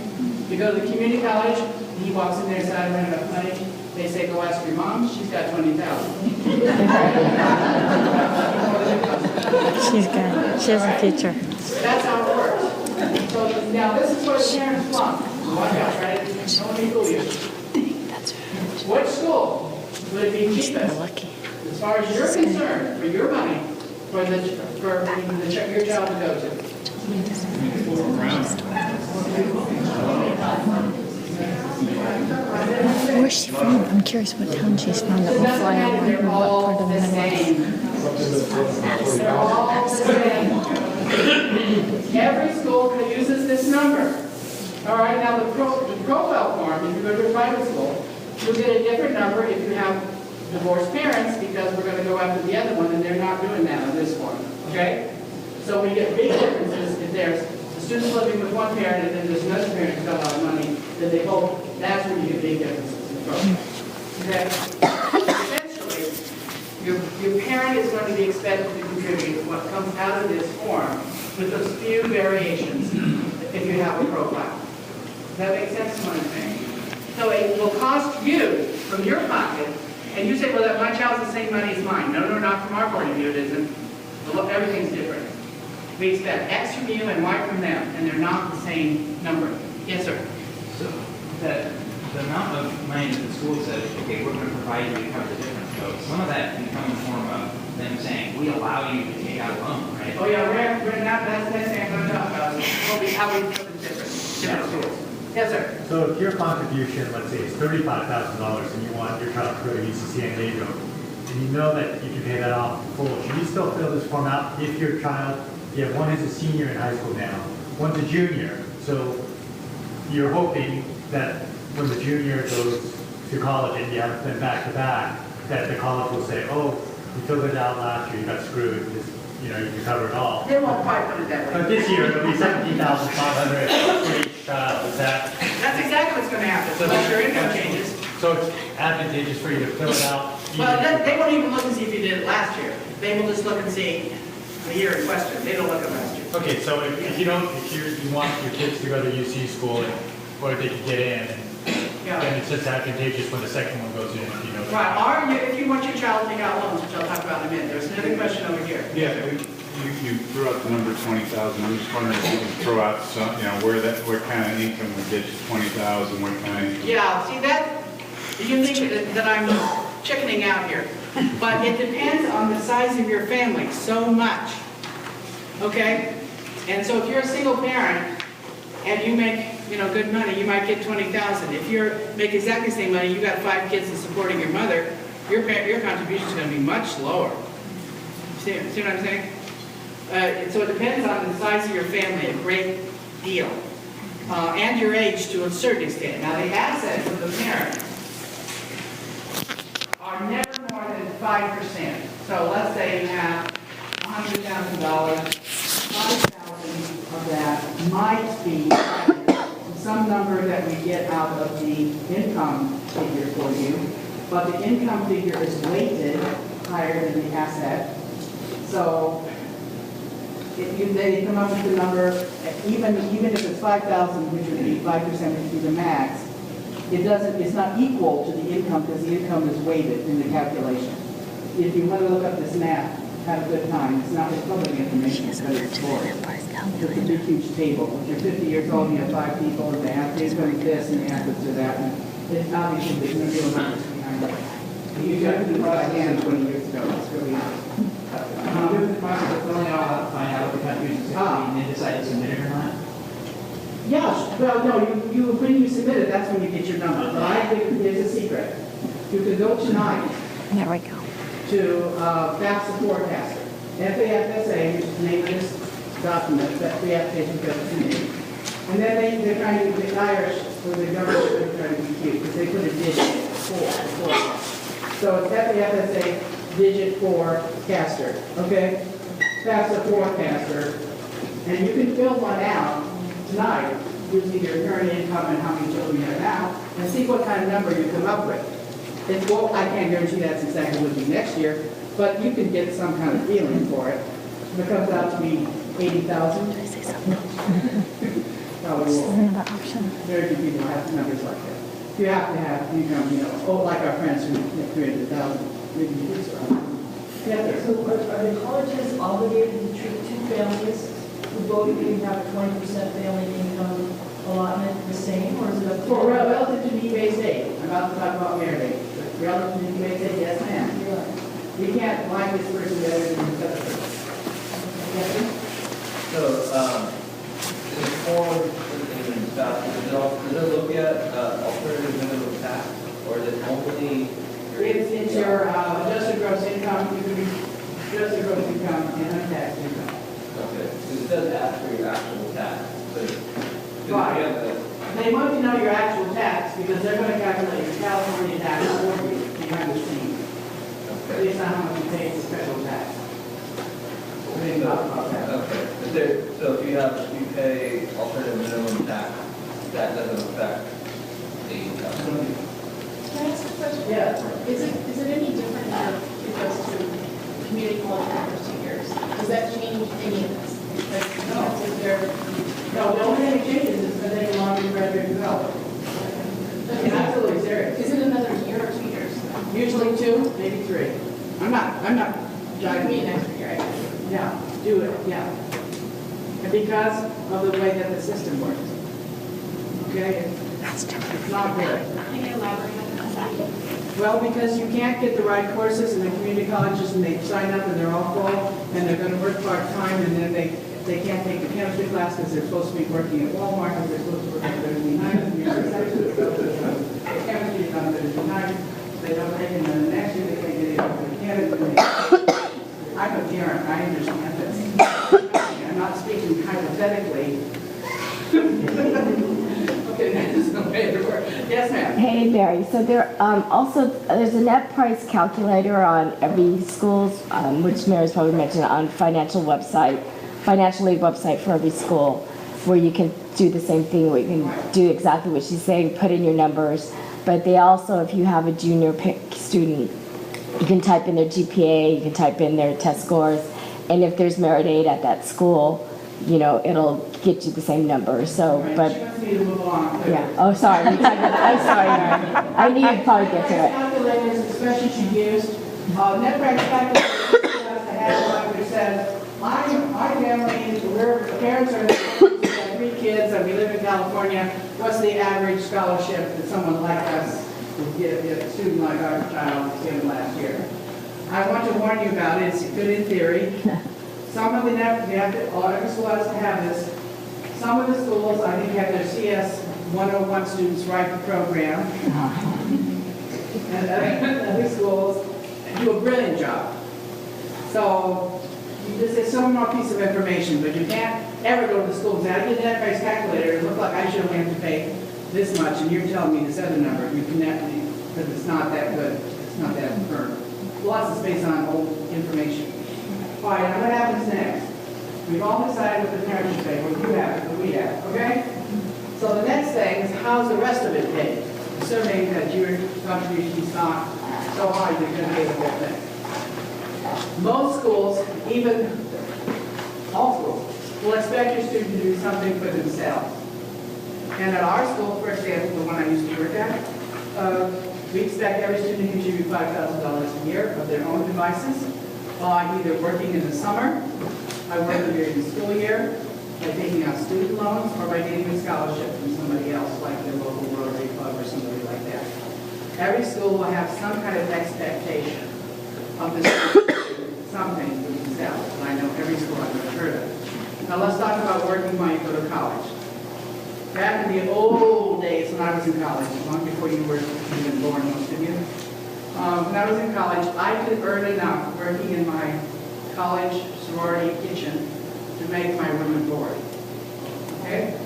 A: You go to the community college, he walks in there and says, I don't have enough money. They say, go ask your mom, she's got 20,000.
K: She's good. She has a future.
A: That's how it works. So now this is where the parents flunk. Watch out, right? Don't let me fool you. What school would it be cheapest,
K: Lucky.
A: as far as you're concerned, for your money, for your child to go to?
K: Where's she from? I'm curious what town she's from that will fly out and
A: They're
K: what
A: all
K: part of the
A: the
K: Midwest.
A: same. They're all the same. Every school uses this number. All right, now the profile form, if you go to a private school, you'll get a different number if you have divorced parents, because we're going to go after the other one, and they're not doing that on this form. Okay? So we get big differences if there's a student living with one parent and then there's another parent who's got a lot of money, then they both, that's where you get big differences in profile. Okay? Eventually, your parent is going to be expected to contribute what comes out of this form with those few variations if you have a profile. Does that make sense to what I'm saying? So it will cost you from your pocket, and you say, well, that my child's the same money as mine. No, not from our point of view, it isn't. Everything's different. We expect X from you and Y from them, and they're not the same number. Yes, sir?
G: So the amount of money that the school says, okay, we're going to provide you to cover the difference. So some of that can come in the form of them saying, we allow you to take out a loan, right?
A: Oh, yeah, we're not, that's the next thing I'm going to talk about. How we put it different schools. Yes, sir?
L: So if your contribution, let's say, is $35,000 and you want your child to go to UC San Diego, and you know that you can pay that off full, should you still fill this form out if your child, one is a senior in high school now, one's a junior, so you're hoping that when the junior goes to college and you have them back to back, that the college will say, oh, you filled it out last year, you got screwed, you can cover it all.
A: They won't quite put it that way.
L: But this year, it'll be $17,500 for each child, is that?
A: That's exactly what's going to happen, unless your income changes.
L: So it's advantageous for you to fill it out?
A: Well, they won't even look and see if you did it last year. They will just look and see the year in question. They don't look at last year.
L: Okay, so if you want your kids to go to UC school, or they can get in, then it's just advantageous when the second one goes in, if you know that.
A: Right, or if you want your child to take out loans, which I'll talk about in a minute. There's another question over here.
M: Yeah, you threw out the number 20,000. I'm just wondering if you can throw out some, what kind of income would get you 20,000, what kind of income?
A: Yeah, see you think that I'm chickening out here, but it depends on the size of your family so much. Okay? And so if you're a single parent and you make, good money, you might get 20,000. If you make exactly the same money, you got 5 kids and supporting your mother, your contribution is going to be much lower. See what I'm saying? So it depends on the size of your family a great deal, and your age to a certain extent. Now the assets of the parent are never more than 5%. So let's say you have $100,000, 5,000 of that might be some number that we get out of the income figure for you, but the income figure is weighted higher than the asset. So they come up with the number, even if it's 5,000, which would be 5%, which would be the max, it's not equal to the income because the income is weighted in the calculation. If you want to look up this math, have a good time. It's not public information, but it's for it. It's a big, huge table. If you're 50 years old and you have 5 people, and the athlete's going to this and the athletes are that, and it's obviously there's no real numbers behind it. You got to do it by hand 20 years ago. It's really
G: Do the process of filling it all out, find out what the contributions are, and then decide to submit it or not?
A: Yeah, well, no, when you submit it, that's when you get your number. But I think there's a secret. You can go tonight
K: There we go.
A: to FAFSA forecaster, FAFSA, which is the name of this document, that the application goes to me. And then they're trying to, the Irish, or the government, they're trying to be cute, because they put a digit 4. So it's FAFSA digit 4 caster, okay? FAFSA forecaster. And you can fill one out tonight using your current income and how many children you have now, and see what kind of number you come up with. Well, I can't guarantee that's exactly what it'll be next year, but you can get some kind of feeling for it. If it comes out to be 80,000.
K: Did I say something?
A: probably
K: This
A: will.
K: is another option.
A: Very few people have numbers like that. You have to have income, like our friends who get 300,000, maybe it's around. Yeah,
B: So are the colleges obligated to treat two families who both have a 20% family income allotment the same, or is it up to?
A: for relative to need-based aid, I'm about to talk about merit aid, but relative to need-based aid, yes ma'am. We can't line this person better than this other person. Yes, sir?
I: So, in the form, does it look at alternative minimum tax, or is it only?
A: It's your adjusted gross income, you can adjusted gross income and untaxed income.
I: Okay, because it does ask for your actual tax, but.
A: Right. They want to know your actual tax because they're going to calculate your California tax for you behind the scenes. Based on how much you pay for federal tax. We didn't talk about that.
I: Okay, so if you pay alternative minimum tax, that doesn't affect the income.
E: Can I ask a question?
A: Yeah.
E: Is it any different if it goes to community college for the first 2 years? Does that change any of this? Like,
A: No.
E: is there,
A: No, the only thing that changes is that they can longer graduate development. Absolutely serious.
E: is it another year or 2 years?
A: Usually 2, maybe 3. I'm not
E: I mean,
A: judging.
E: an extra year, I guess.
A: Yeah, do it, yeah. And because of the way that the system works. Okay? It's not good.
E: Can you elaborate on that?
A: Well, because you can't get the right courses in the community colleges and they sign up and they're all full and they're going to work part-time and then they can't take the chemistry class because they're supposed to be working at Walmart because they're supposed to work at Thursday night. Chemistry is on Thursday night. They don't take it and then the next year they can't get it because they can't. I'm a parent, I understand this. I'm not speaking hypothetically. Okay, that's the way it works. Yes, ma'am.
N: Hey, Mary. So there's a net price calculator on every school's, which Mary's probably mentioned, on financial aid website for every school, where you can do the same thing, where you can do exactly what she's saying, put in your numbers. But they also, if you have a junior student, you can type in their GPA, you can type in their test scores, and if there's merit aid at that school, it'll get you the same number. So, but
A: She wants me to move on.
N: yeah. Oh, sorry. I'm sorry, Mary. I need to probably get to it.
A: Calculators, especially she used, net price calculator has to have one which says, my family, the parents are, we have 3 kids and we live in California, what's the average scholarship that someone like us would get, a student like our child was given last year? I want to warn you about it, it's good in theory. Some of the every school has to have this. Some of the schools, I think, have their CS 101 students write the program. And other schools do a brilliant job. So this is some more piece of information, but you can't ever go to the school and say, I did that price calculator, it looked like I should only have to pay this much, and you're telling me this other number. You connect me, because it's not that good, it's not that firm. Plus, it's based on old information. All right, now what happens next? We've all decided what the parents should pay, what you have, what we have, okay? So the next thing is how's the rest of it paid? Assuming that your contribution is not so high, you're going to pay the whole thing. Most schools, even all schools, will expect your student to do something for themselves. And at our school, for example, the one I used to work at, we expect every student to contribute $5,000 a year of their own devices, either working in the summer, by working during the school year, by taking out student loans, or by getting a scholarship from somebody else, like the local Rotary Club or somebody like that. Every school will have some kind of expectation of the student to do something for themselves, and I know every school I've ever heard of. Now let's talk about working while you go to college. Back in the old days when I was in college, long before you were even born, most of you, when I was in college, I could earn enough working in my college sorority kitchen to make my room and board. Okay?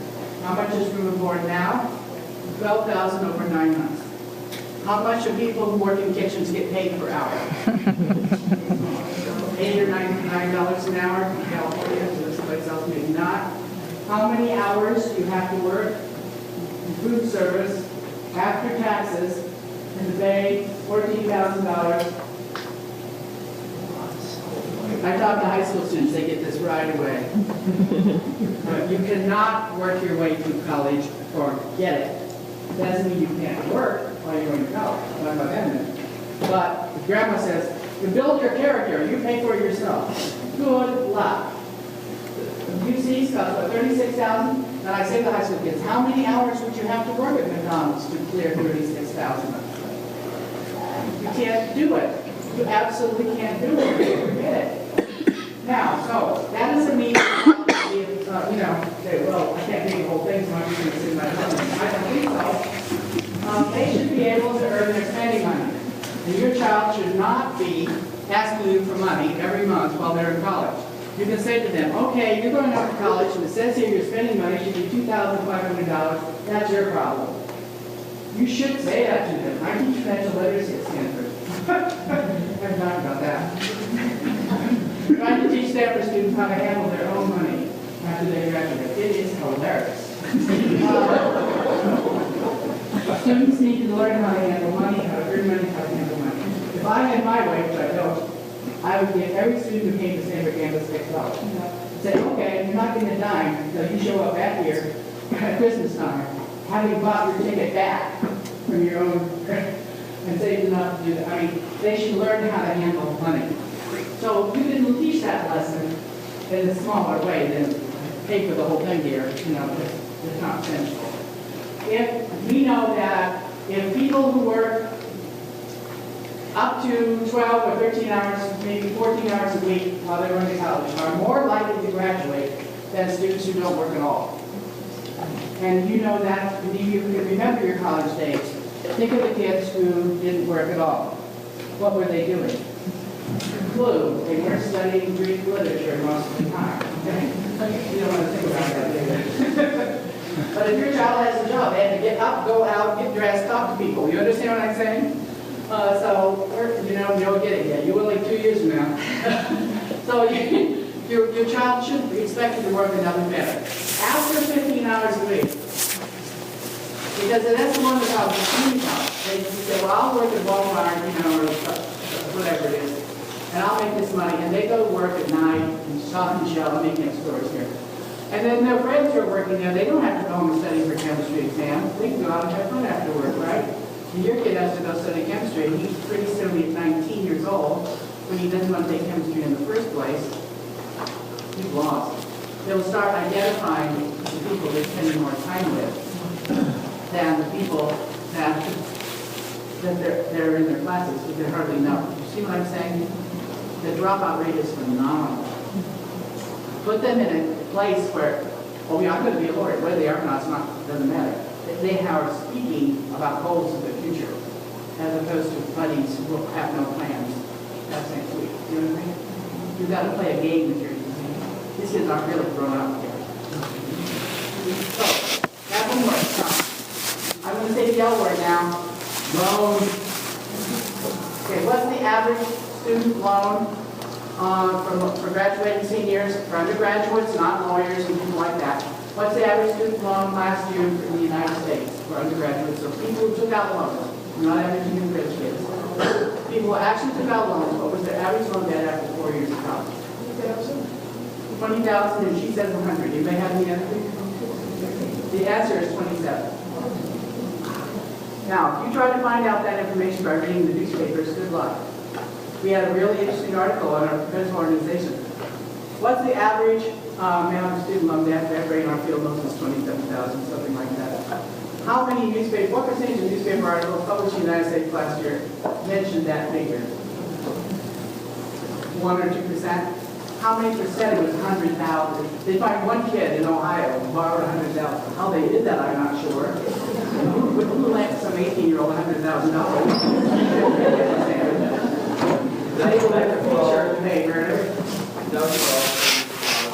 A: How much is room and board now? $12,000 over 9 months. How much do people who work in kitchens get paid per hour? $8 or $9 an hour in California, so someplace else maybe not. How many hours do you have to work in food service after taxes and to pay $14,000? I talk to high school students, they get this right away. You cannot work your way through college or get it. Doesn't mean you can't work while you're going to college. I'm not about that in a minute. But if grandma says, you build your character, you pay for it yourself. Good luck. UC's costs what, $36,000? And I say to high school kids, how many hours would you have to work at McDonald's to clear $36,000? You can't do it. You absolutely can't do it. Forget it. Now, so that doesn't mean say, well, I can't do the whole thing, so I'm just going to sit in my home. I don't think so. They should be able to earn their spending money. And your child should not be asking you for money every month while they're in college. You can say to them, okay, you're going off to college, and it says here your spending money should be $2,500. That's your problem. You should say that to them. I teach financial literacy at Stanford. I've talked about that. Trying to teach Stanford students how to handle their own money after they graduate. It is hilarious. Students need to learn how to handle money, how to earn money, how to handle money. If I had my way, which I don't, I would give every student who came to Stanford campus $6. Say, okay, you're not getting a dime until you show up back here at Christmas time, having bought your ticket back from your own, and saved enough to do that. I mean, they should learn how to handle money. So you can teach that lesson in a smaller way than pay for the whole thing here, it's not sensible. If we know that if people who work up to 12 or 13 hours, maybe 14 hours a week while they're going to college are more likely to graduate than students who don't work at all. And you know that, you can remember your college days. Think of the kids who didn't work at all. What were they doing? Clue, they weren't studying Greek literature most of the time. Okay? You don't want to think about that, do you? But if your child has a job, they have to get up, go out, get dressed, talk to people. You understand what I'm saying? You don't get it yet. You're only 2 years from now. So your child should be expected to work another better. After 15 hours a week, because that's the one about the community college. They say, well, I'll work at Walmart, or whatever it is, and I'll make this money. And they go to work at night and shop and shell. I'm making up stories here. And then their friends who are working there, they don't have to go home and study for chemistry exams. They can go out and have fun after work, right? And your kid has to go study chemistry, and he's pretty silly at 19 years old when he doesn't want to take chemistry in the first place. He's lost. They'll start identifying the people they're spending more time with than the people that they're in their classes, because they hardly know. You see what I'm saying? The dropout rate is phenomenal. Put them in a place where, I'm going to be a lawyer. Whether they are or not, it doesn't matter. They are speaking about goals of the future, as opposed to buddies who have no plans. That's next week. You know what I mean? You've got to play a game with your kids. These kids aren't really grown up yet. So, that one works. I'm going to say the L word now. Loan. Okay, what's the average student loan for graduating seniors, for undergraduates, not lawyers and people like that? What's the average student loan last year in the United States for undergraduates? So people who took out loans, not average and rich kids. People who actually took out loans, what was their average loan debt after 4 years of college? 20,000, and she says 100. You may have the answer. The answer is 27. Now, if you try to find out that information by reading the newspapers, good luck. We had a really interesting article on our professional organization. What's the average amount of student loan debt? Everybody in our field knows it's 27,000, something like that. How many what percentage of newspaper articles published in the United States last year mentioned that figure? 1 or 2%? How many percent was 100,000? They find one kid in Ohio who borrowed 100,000. How they did that, I'm not sure. Who lent some 18-year-old $100,000? They will let the picture of the paper.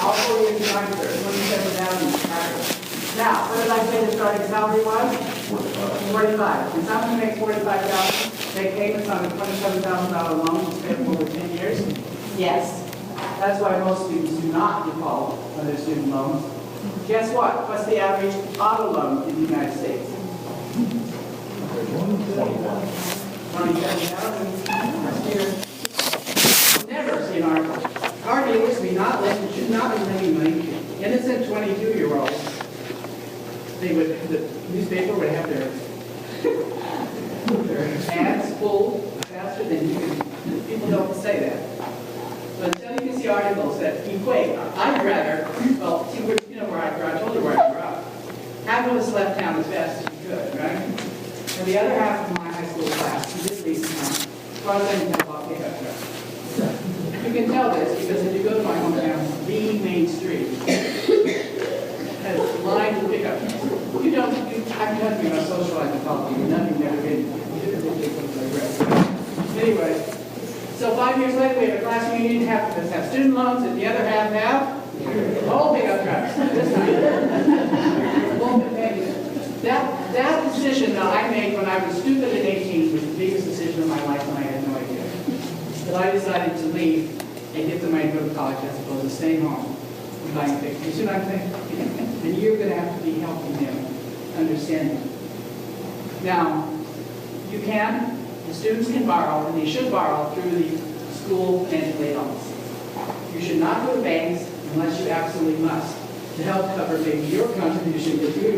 A: All 4 years of time, 27,000. Now, what did I say the starting salary was? 45. When someone makes 45,000, make payments on a $27,000 loan to pay over 10 years? Yes. That's why most students do not default on their student loans. Guess what? What's the average auto loan in the United States? 27,000 last year. Never seen our the newspaper would have their ads full faster than you can, people don't say that. But until you can see articles that equate, I'd rather, well, see, you know where I grew up, I told you where I grew up. Half of us left town as fast as you could, right? And the other half of my high school class, who did leave town, as far as I can tell about pickup trucks. You can tell this because if you go to my hometown, the main street has lines of pickup trucks. You don't, I'm talking about socializing public, nothing never been. Anyway, so 5 years later, we have a class reunion, half of us have student loans, and the other half have all pickup trucks. This time. That decision that I made when I was stupid at 18 was the biggest decision of my life, and I had no idea. But I decided to leave and get the money to go to college as opposed to staying home and buying things. You see what I'm saying? And you're going to have to be helping them understand it. Now, the students can borrow, and they should borrow through the school financial aid office. You should not go to banks unless you absolutely must, to help cover maybe your contribution to your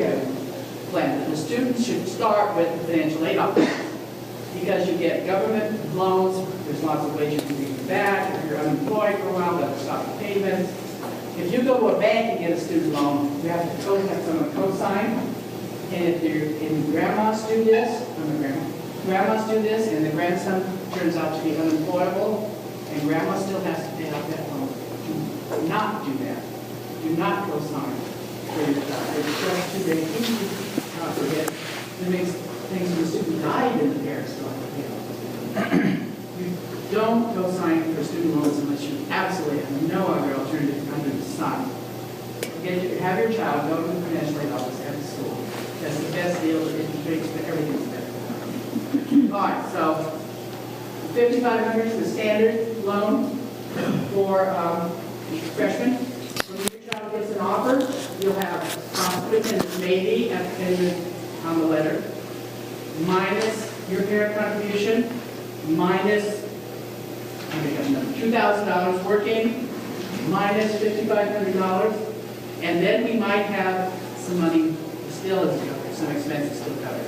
A: plan. The students should start with the financial aid office because you get government loans, there's lots of ways you can pay back. If you're unemployed for a while, that'll stop the payments. If you go to a bank and get a student loan, you have to have someone co-sign. And if grandmas do this, grandmas do this, and the grandson turns out to be unemployable, and grandma still has to pay out that loan. Do not do that. Do not co-sign for your child. It's just too big. Not forget. It makes things when the student died and the parents don't have to pay out. You don't co-sign for student loans unless you absolutely have no other alternative under the sun. Have your child go to the financial aid office at the school. That's the best deal that interest rates, but everything's better. All right, so $5,500 is the standard loan for freshmen. When your child gets an offer, you'll have written maybe at the end on the letter, minus your parent contribution, minus $2,000 working, minus $5,500, and then we might have some money still is covered, some expenses still covered.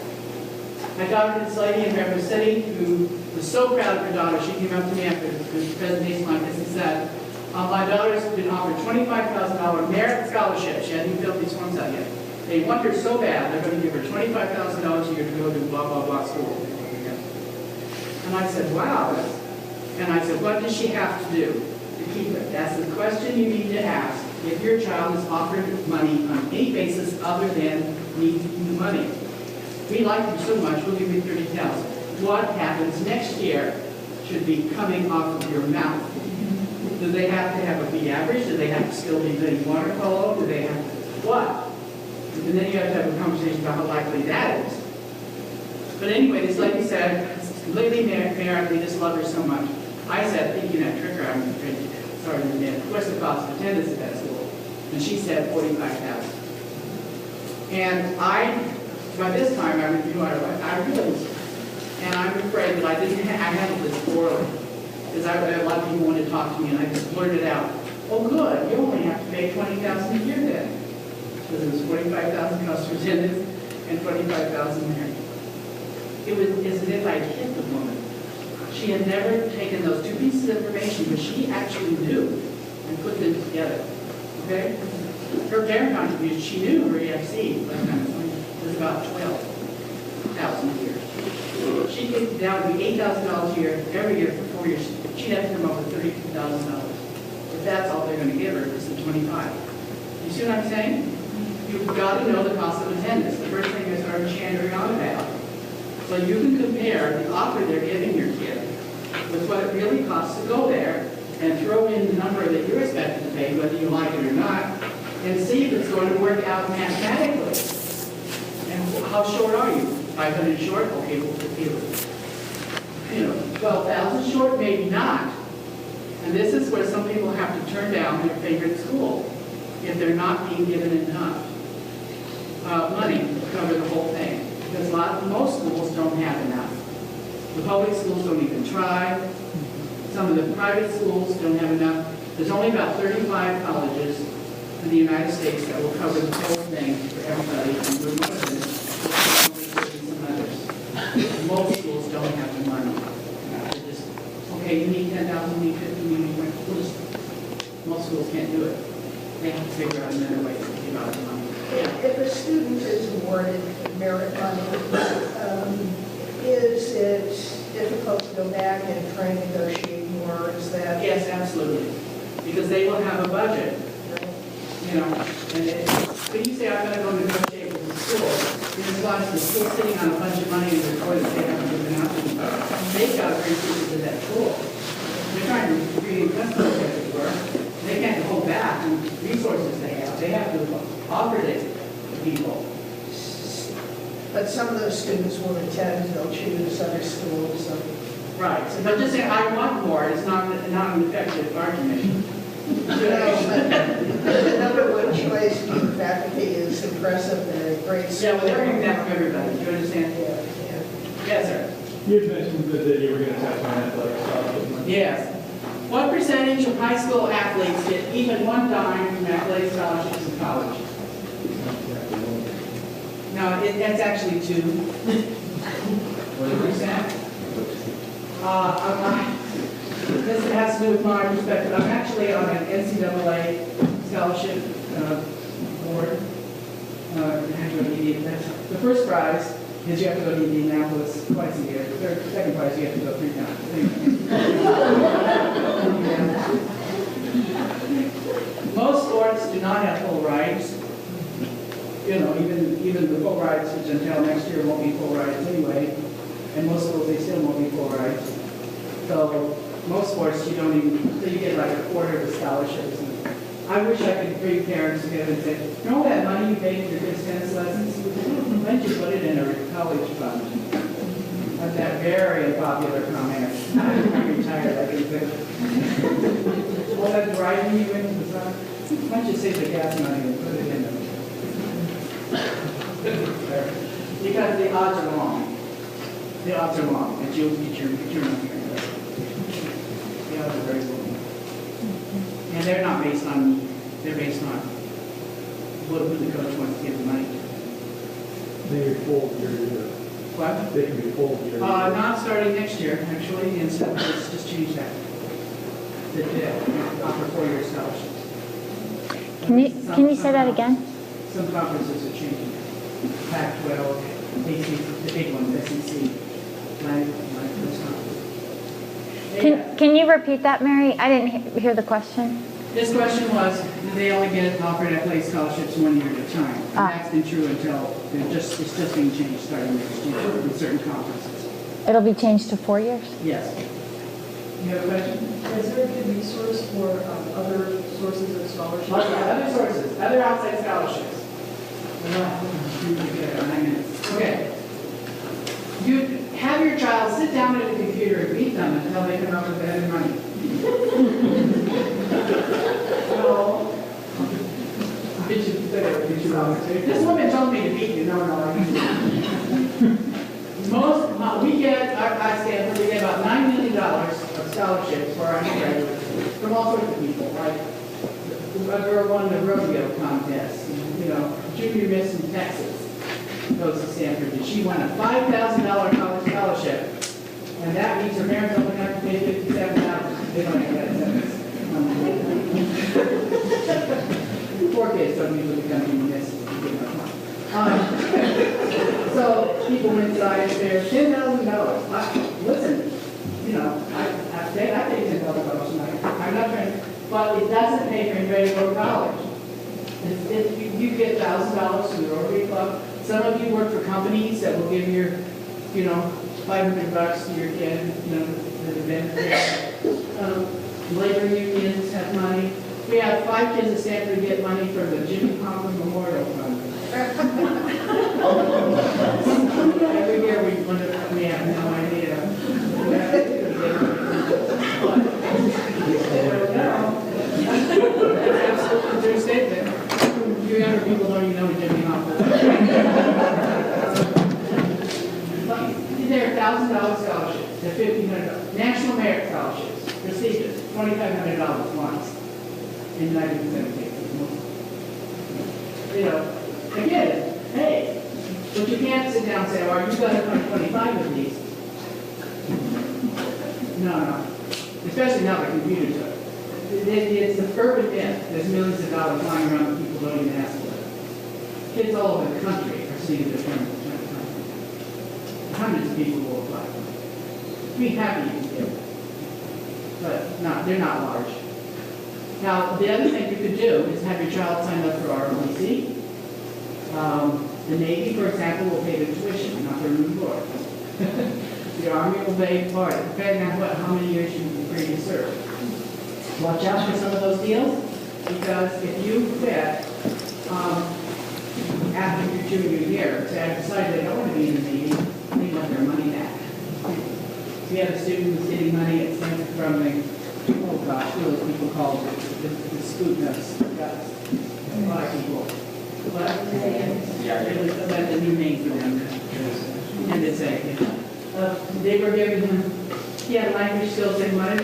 A: I talked to this lady in Redwood City who was so proud of her daughter. She came up to me after the presentation like this and said, my daughter's been offered $25,000 merit scholarship. She hadn't filled these forms out yet. They want her so bad, they're going to give her $25,000 a year to go to blah, blah, blah school. And I said, wow. And I said, what does she have to do to keep it? That's the question you need to ask if your child is offered money on any basis other than needing the money. We like you so much, we'll give you $30,000. What happens next year should be coming off of your mouth. Do they have to have a B average? Do they have to still be letting water polo? Do they have to, what? And then you have to have a conversation about how likely that is. But anyway, this lady said, it's completely merit, we just love her so much. I said, thinking that trick her, I'm sorry to admit, what's the cost of attendance at that school? And she said $45,000. And by this time, I really was, and I'm afraid that I handled this poorly. Because a lot of people wanted to talk to me, and I just blurted out, oh good, you only have to pay $20,000 a year then. Because it was 45,000 customers attendance and 25,000 there. It was as if I'd hit the woman. She had never taken those two pieces of information, but she actually knew and put them together. Okay? Her parent contribution, she knew her EFC was about $12,000 a year. She'd get down to $8,000 a year every year for 4 years. She'd have to come up with $32,000. If that's all they're going to give her, is the $25,000. You see what I'm saying? You've got to know the cost of attendance. The first thing I started sharing on about. So you can compare the offer they're giving your kid with what it really costs to go there and throw in the number that you're expected to pay, whether you like it or not, and see if it's going to work out mathematically. And how short are you? 500 short? Okay, we'll deal with it. 12,000 short? Maybe not. And this is where some people have to turn down their favorite school if they're not being given enough money to cover the whole thing. Because most schools don't have enough. The public schools don't even try. Some of the private schools don't have enough. There's only about 35 colleges in the United States that will cover the whole thing for everybody, and we're one of them. Some others. Most schools don't have the money. They're just, okay, you need 10,000, you need 50, you need 20. Most schools can't do it. They have to figure out another way to give out the money.
C: If a student is awarded merit money, is it difficult to go back and try and negotiate more? Is that?
A: Yes, absolutely. Because they will have a budget, you know, and so you say, I'm gonna go negotiate with the school. There's lots of the school sitting on a bunch of money in their toilet they haven't given out to them. They've got to bring people to that school. They're trying to reinvest those, as it were. They can't hold back on resources they have. They have to offer it to people.
C: But some of those students won't attend, they'll choose other schools.
A: Right, so they'll just say, I want more, it's not an effective argument.
C: The number one choice for faculty is impressive, they're a great school.
A: Yeah, well, they're doing that for everybody, do you understand?
C: Yeah.
A: Yes, sir.
J: You mentioned that you were going to touch on athletics.
A: Yes. What percentage of high school athletes get even one dime from athletic scholarships in college? No, that's actually 2. What percent? This has to do with my perspective. I'm actually on an NCAA scholarship board. I have to go to Indiana. The first prize is you have to go to Indianapolis twice a year. The second prize you have to go 3 times. Most sports do not have full rides. You know, even the full rides, which until next year won't be full rides anyway. And most schools, they still won't be full rides. So most sports, you don't even, so you get like a quarter of the scholarships. And I wish I could bring parents together and say, you know that money you paid for your kids' tennis lessons? Why don't you put it in a college fund? That's that very unpopular comment. I'm retired, I can say. All that driving you into the sun, why don't you save the gas money and put it in them? Because the odds are long. The odds are long that you'll get your money. The odds are very long. And they're not based on me. They're based on who the coach wants to give the money to.
L: They can be full year to year.
A: What?
L: They can be full year to year.
A: Not starting next year, actually, and so let's just change that. They offer 4-year scholarships.
K: Can you say that again?
A: Some conferences are changing. Pac-12, ACC, the big ones, SEC, like those conferences.
K: Can you repeat that, Mary? I didn't hear the question.
A: This question was, do they only get offered athletic scholarships 1 year at a time? And that's been true until, it's just being changed starting next year in certain conferences.
K: It'll be changed to 4 years?
A: Yes. You have a question?
B: Is there a good resource for other sources of scholarships?
A: Oh, yeah, other sources, other outside scholarships. 9 minutes. Okay. You have your child sit down at a computer and beat them until they come up with better money. No. This woman told me to beat you. No. We get, at Stanford, we get about $9 million of scholarships for our undergraduates from all sorts of people, like a girl won the rodeo contest, you know, junior miss in Texas goes to Stanford, and she won a $5,000 college scholarship, and that means her parents only have to pay $57,000. They don't have that sentence. Poor kids don't usually become junior misses. So people went inside there, $10,000. Listen, you know, I pay $10,000 a night. I'm not trying, but it doesn't pay for anybody to go to college. You get $1,000 from the Rotary Club. Some of you work for companies that will give your, you know, $500 to your kid, you know, the benefit. Labor unions have money. We have 5 kids at Stanford get money from the Jimmy Conklin Memorial Fund. Every year we have no idea. That's absolutely true statement. You younger people don't even know what Jimmy Conklin is. There are $1,000 scholarships, they're $1,500. National Merit Scholarships, prestigious, $2,500 once in 1978. You know, But you can't sit down and say, "Are you going to find 25 of these?" No. Especially now the computers are. It's the urban myth. There's millions of dollars lying around that people don't even ask for it. Kids all over the country are seeing the difference. Hundreds of people will apply. Be happy you can get it. But they're not large. Now, the other thing you could do is have your child sign up for ROTC. The Navy, for example, will pay the tuition, not the room and board. The Army will pay part, depending on how many years you agree to serve. Watch out for some of those deals, because if you quit after your junior year, say I decided I don't want to be in the Navy, they want their money back. We have a student who's getting money at Stanford from the, oh gosh, what those people called the scoop nuts, guys, a lot of people. But it was about the new name for them. And it's they were giving him, he had language skills and money,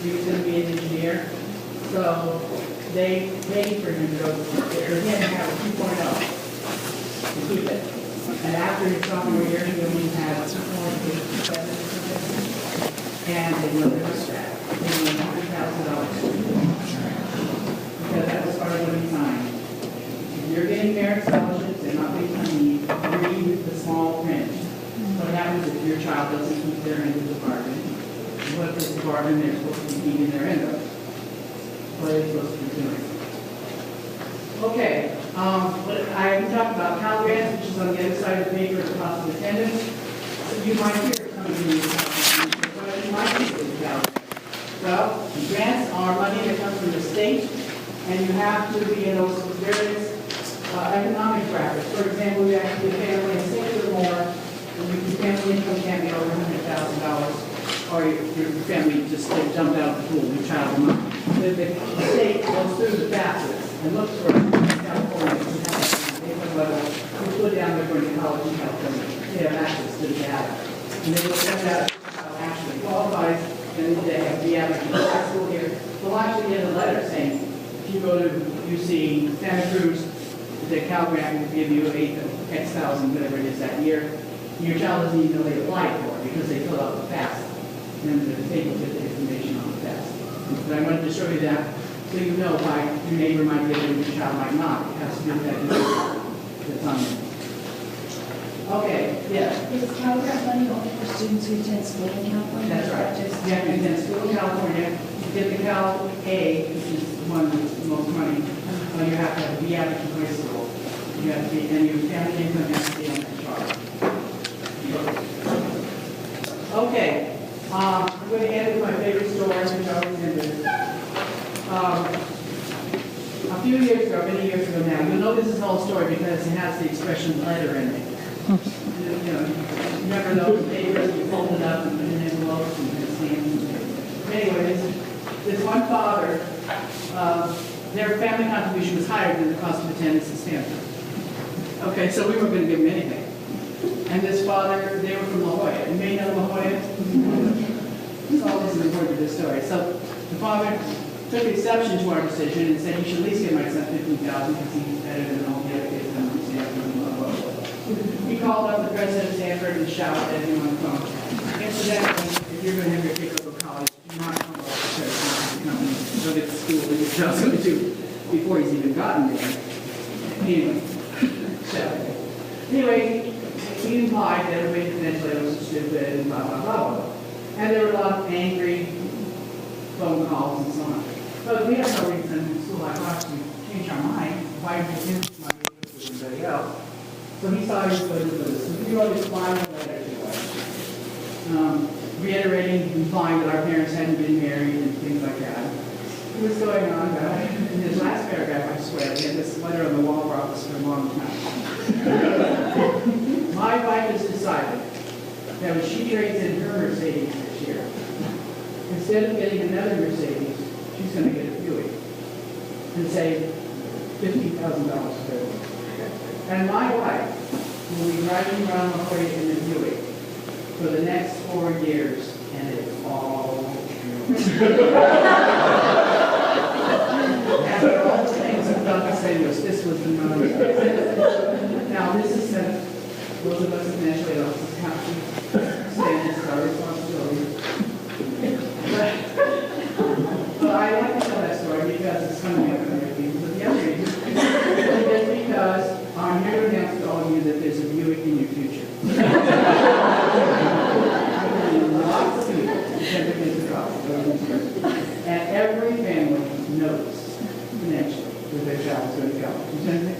A: he was going to be an engineer. So they paid for him to go there. He had to have a 2.0 to keep it. And after his sophomore year, he only had 4.87 and they were the staff. They were $100,000. Because that was part of what he signed. If you're getting merit scholarships, they're not based on need, read with the small print. What happens if your child doesn't keep their end of the bargain? What is the bargain they're supposed to be keeping their end of? What are they supposed to be doing? Okay, I talked about Cal Grants, which is on the other side of the paper at the cost of attendance. So you might hear something in these but you might hear the Cal Grants. Well, grants are money that comes from the state, and you have to be in those various economic brackets. For example, you have to be a family of 6 or more, and your family income can't be over $100,000, or your family just jumped out of the pool, your child will not. The state goes through the FAFSA and looks for California who put down they're going to college in California. They have access to the data. And they look at that actually qualifies, and they have the average high school here. They'll actually get a letter saying, if you go to UC Santa Cruz, the Cal Grant will give you X thousand, whatever it is that year. Your child doesn't even know they applied for it because they fill out the FAFSA. And then the state will get the information on the FAFSA. But I wanted to show you that so you know why your neighbor might get it and your child might not. It has to do with that that's on there. Okay, yeah.
B: Is Cal Grant money only for students who attend school in California?
A: That's right. You have to attend school in California. To get the Cal A, which is the one with the most money, you have to have a B average in high school. You have to be, and your family income has to be on that chart. Okay, I'm going to end with my favorite story, which I always end with. A few years ago, many years ago now, you'll know this is an old story because it has the expression letter in it. You know, remember those papers you folded up and put in envelopes and stamps? Anyway, this one father, their family contribution was higher than the cost of attendance at Stanford. Okay, so we weren't going to give them anything. And this father, they were from La Jolla. You may know La Jolla. It's all this is important to this story. So the father took exception to our decision and said, you should at least give my son $15,000 because he's better than all the other kids in Stanford and La Jolla. He called up the president of Stanford and shouted at him on the phone. Incidentally, if you're going to have your kid go to college, do not come off the president company. Go to the school that your child's going to do before he's even gotten there. Anyway, he implied that everybody potentially was stupid and blah, blah, blah, blah. And there were a lot of angry phone calls and so on. But we have no reason in school like us to change our mind. Why would you give money to everybody else? So he saw his way to this. So he wrote his final letter to us, reiterating, implying that our parents hadn't been married and things like that. What's going on? In his last paragraph, I swear, he had this letter on the wall of our office for a long time. My wife has decided that when she trades in her Mercedes this year, instead of getting another Mercedes, she's going to get a Buick and save $50,000 for it. And my wife will be driving around La Jolla in the Buick for the next 4 years, and it's all after all the things I thought to say was, this was the moment. Now, this is those of us in financial aid offices have to stand as our responsibility. But I like to tell that story because it's funny to people. But the other reason is because I'm here to announce to all of you that there's a Buick in your future. Lots of people attend the college, and every family knows financially that their child is going to college.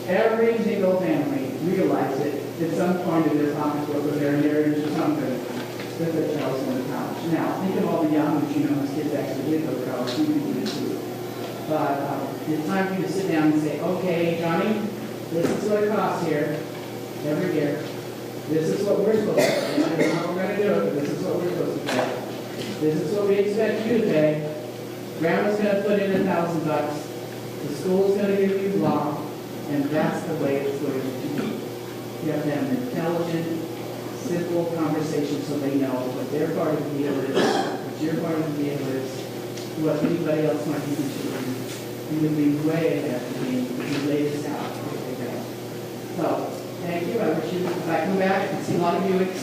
A: Every single family realizes it at some point in their pocketbook or their inheritance or something that their child is going to college. Now, think of all the young that you know whose kids actually did go to college. You can do it too. But it's time for you to sit down and say, okay, Johnny, this is what it costs here every year. This is what we're supposed to pay. I don't know how we're going to do it, but this is what we're supposed to pay. This is what we expect you to pay. Grandma's going to put in $1,000. The school's going to give you blah. And that's the way it's going to be. You have to have an intelligent, simple conversation so they know what their part of the deal is, what your part of the deal is, what anybody else might be considering. You would be way ahead of me if you lay this out. So, thank you. I wish you, if I come back, I can see a lot of Buicks.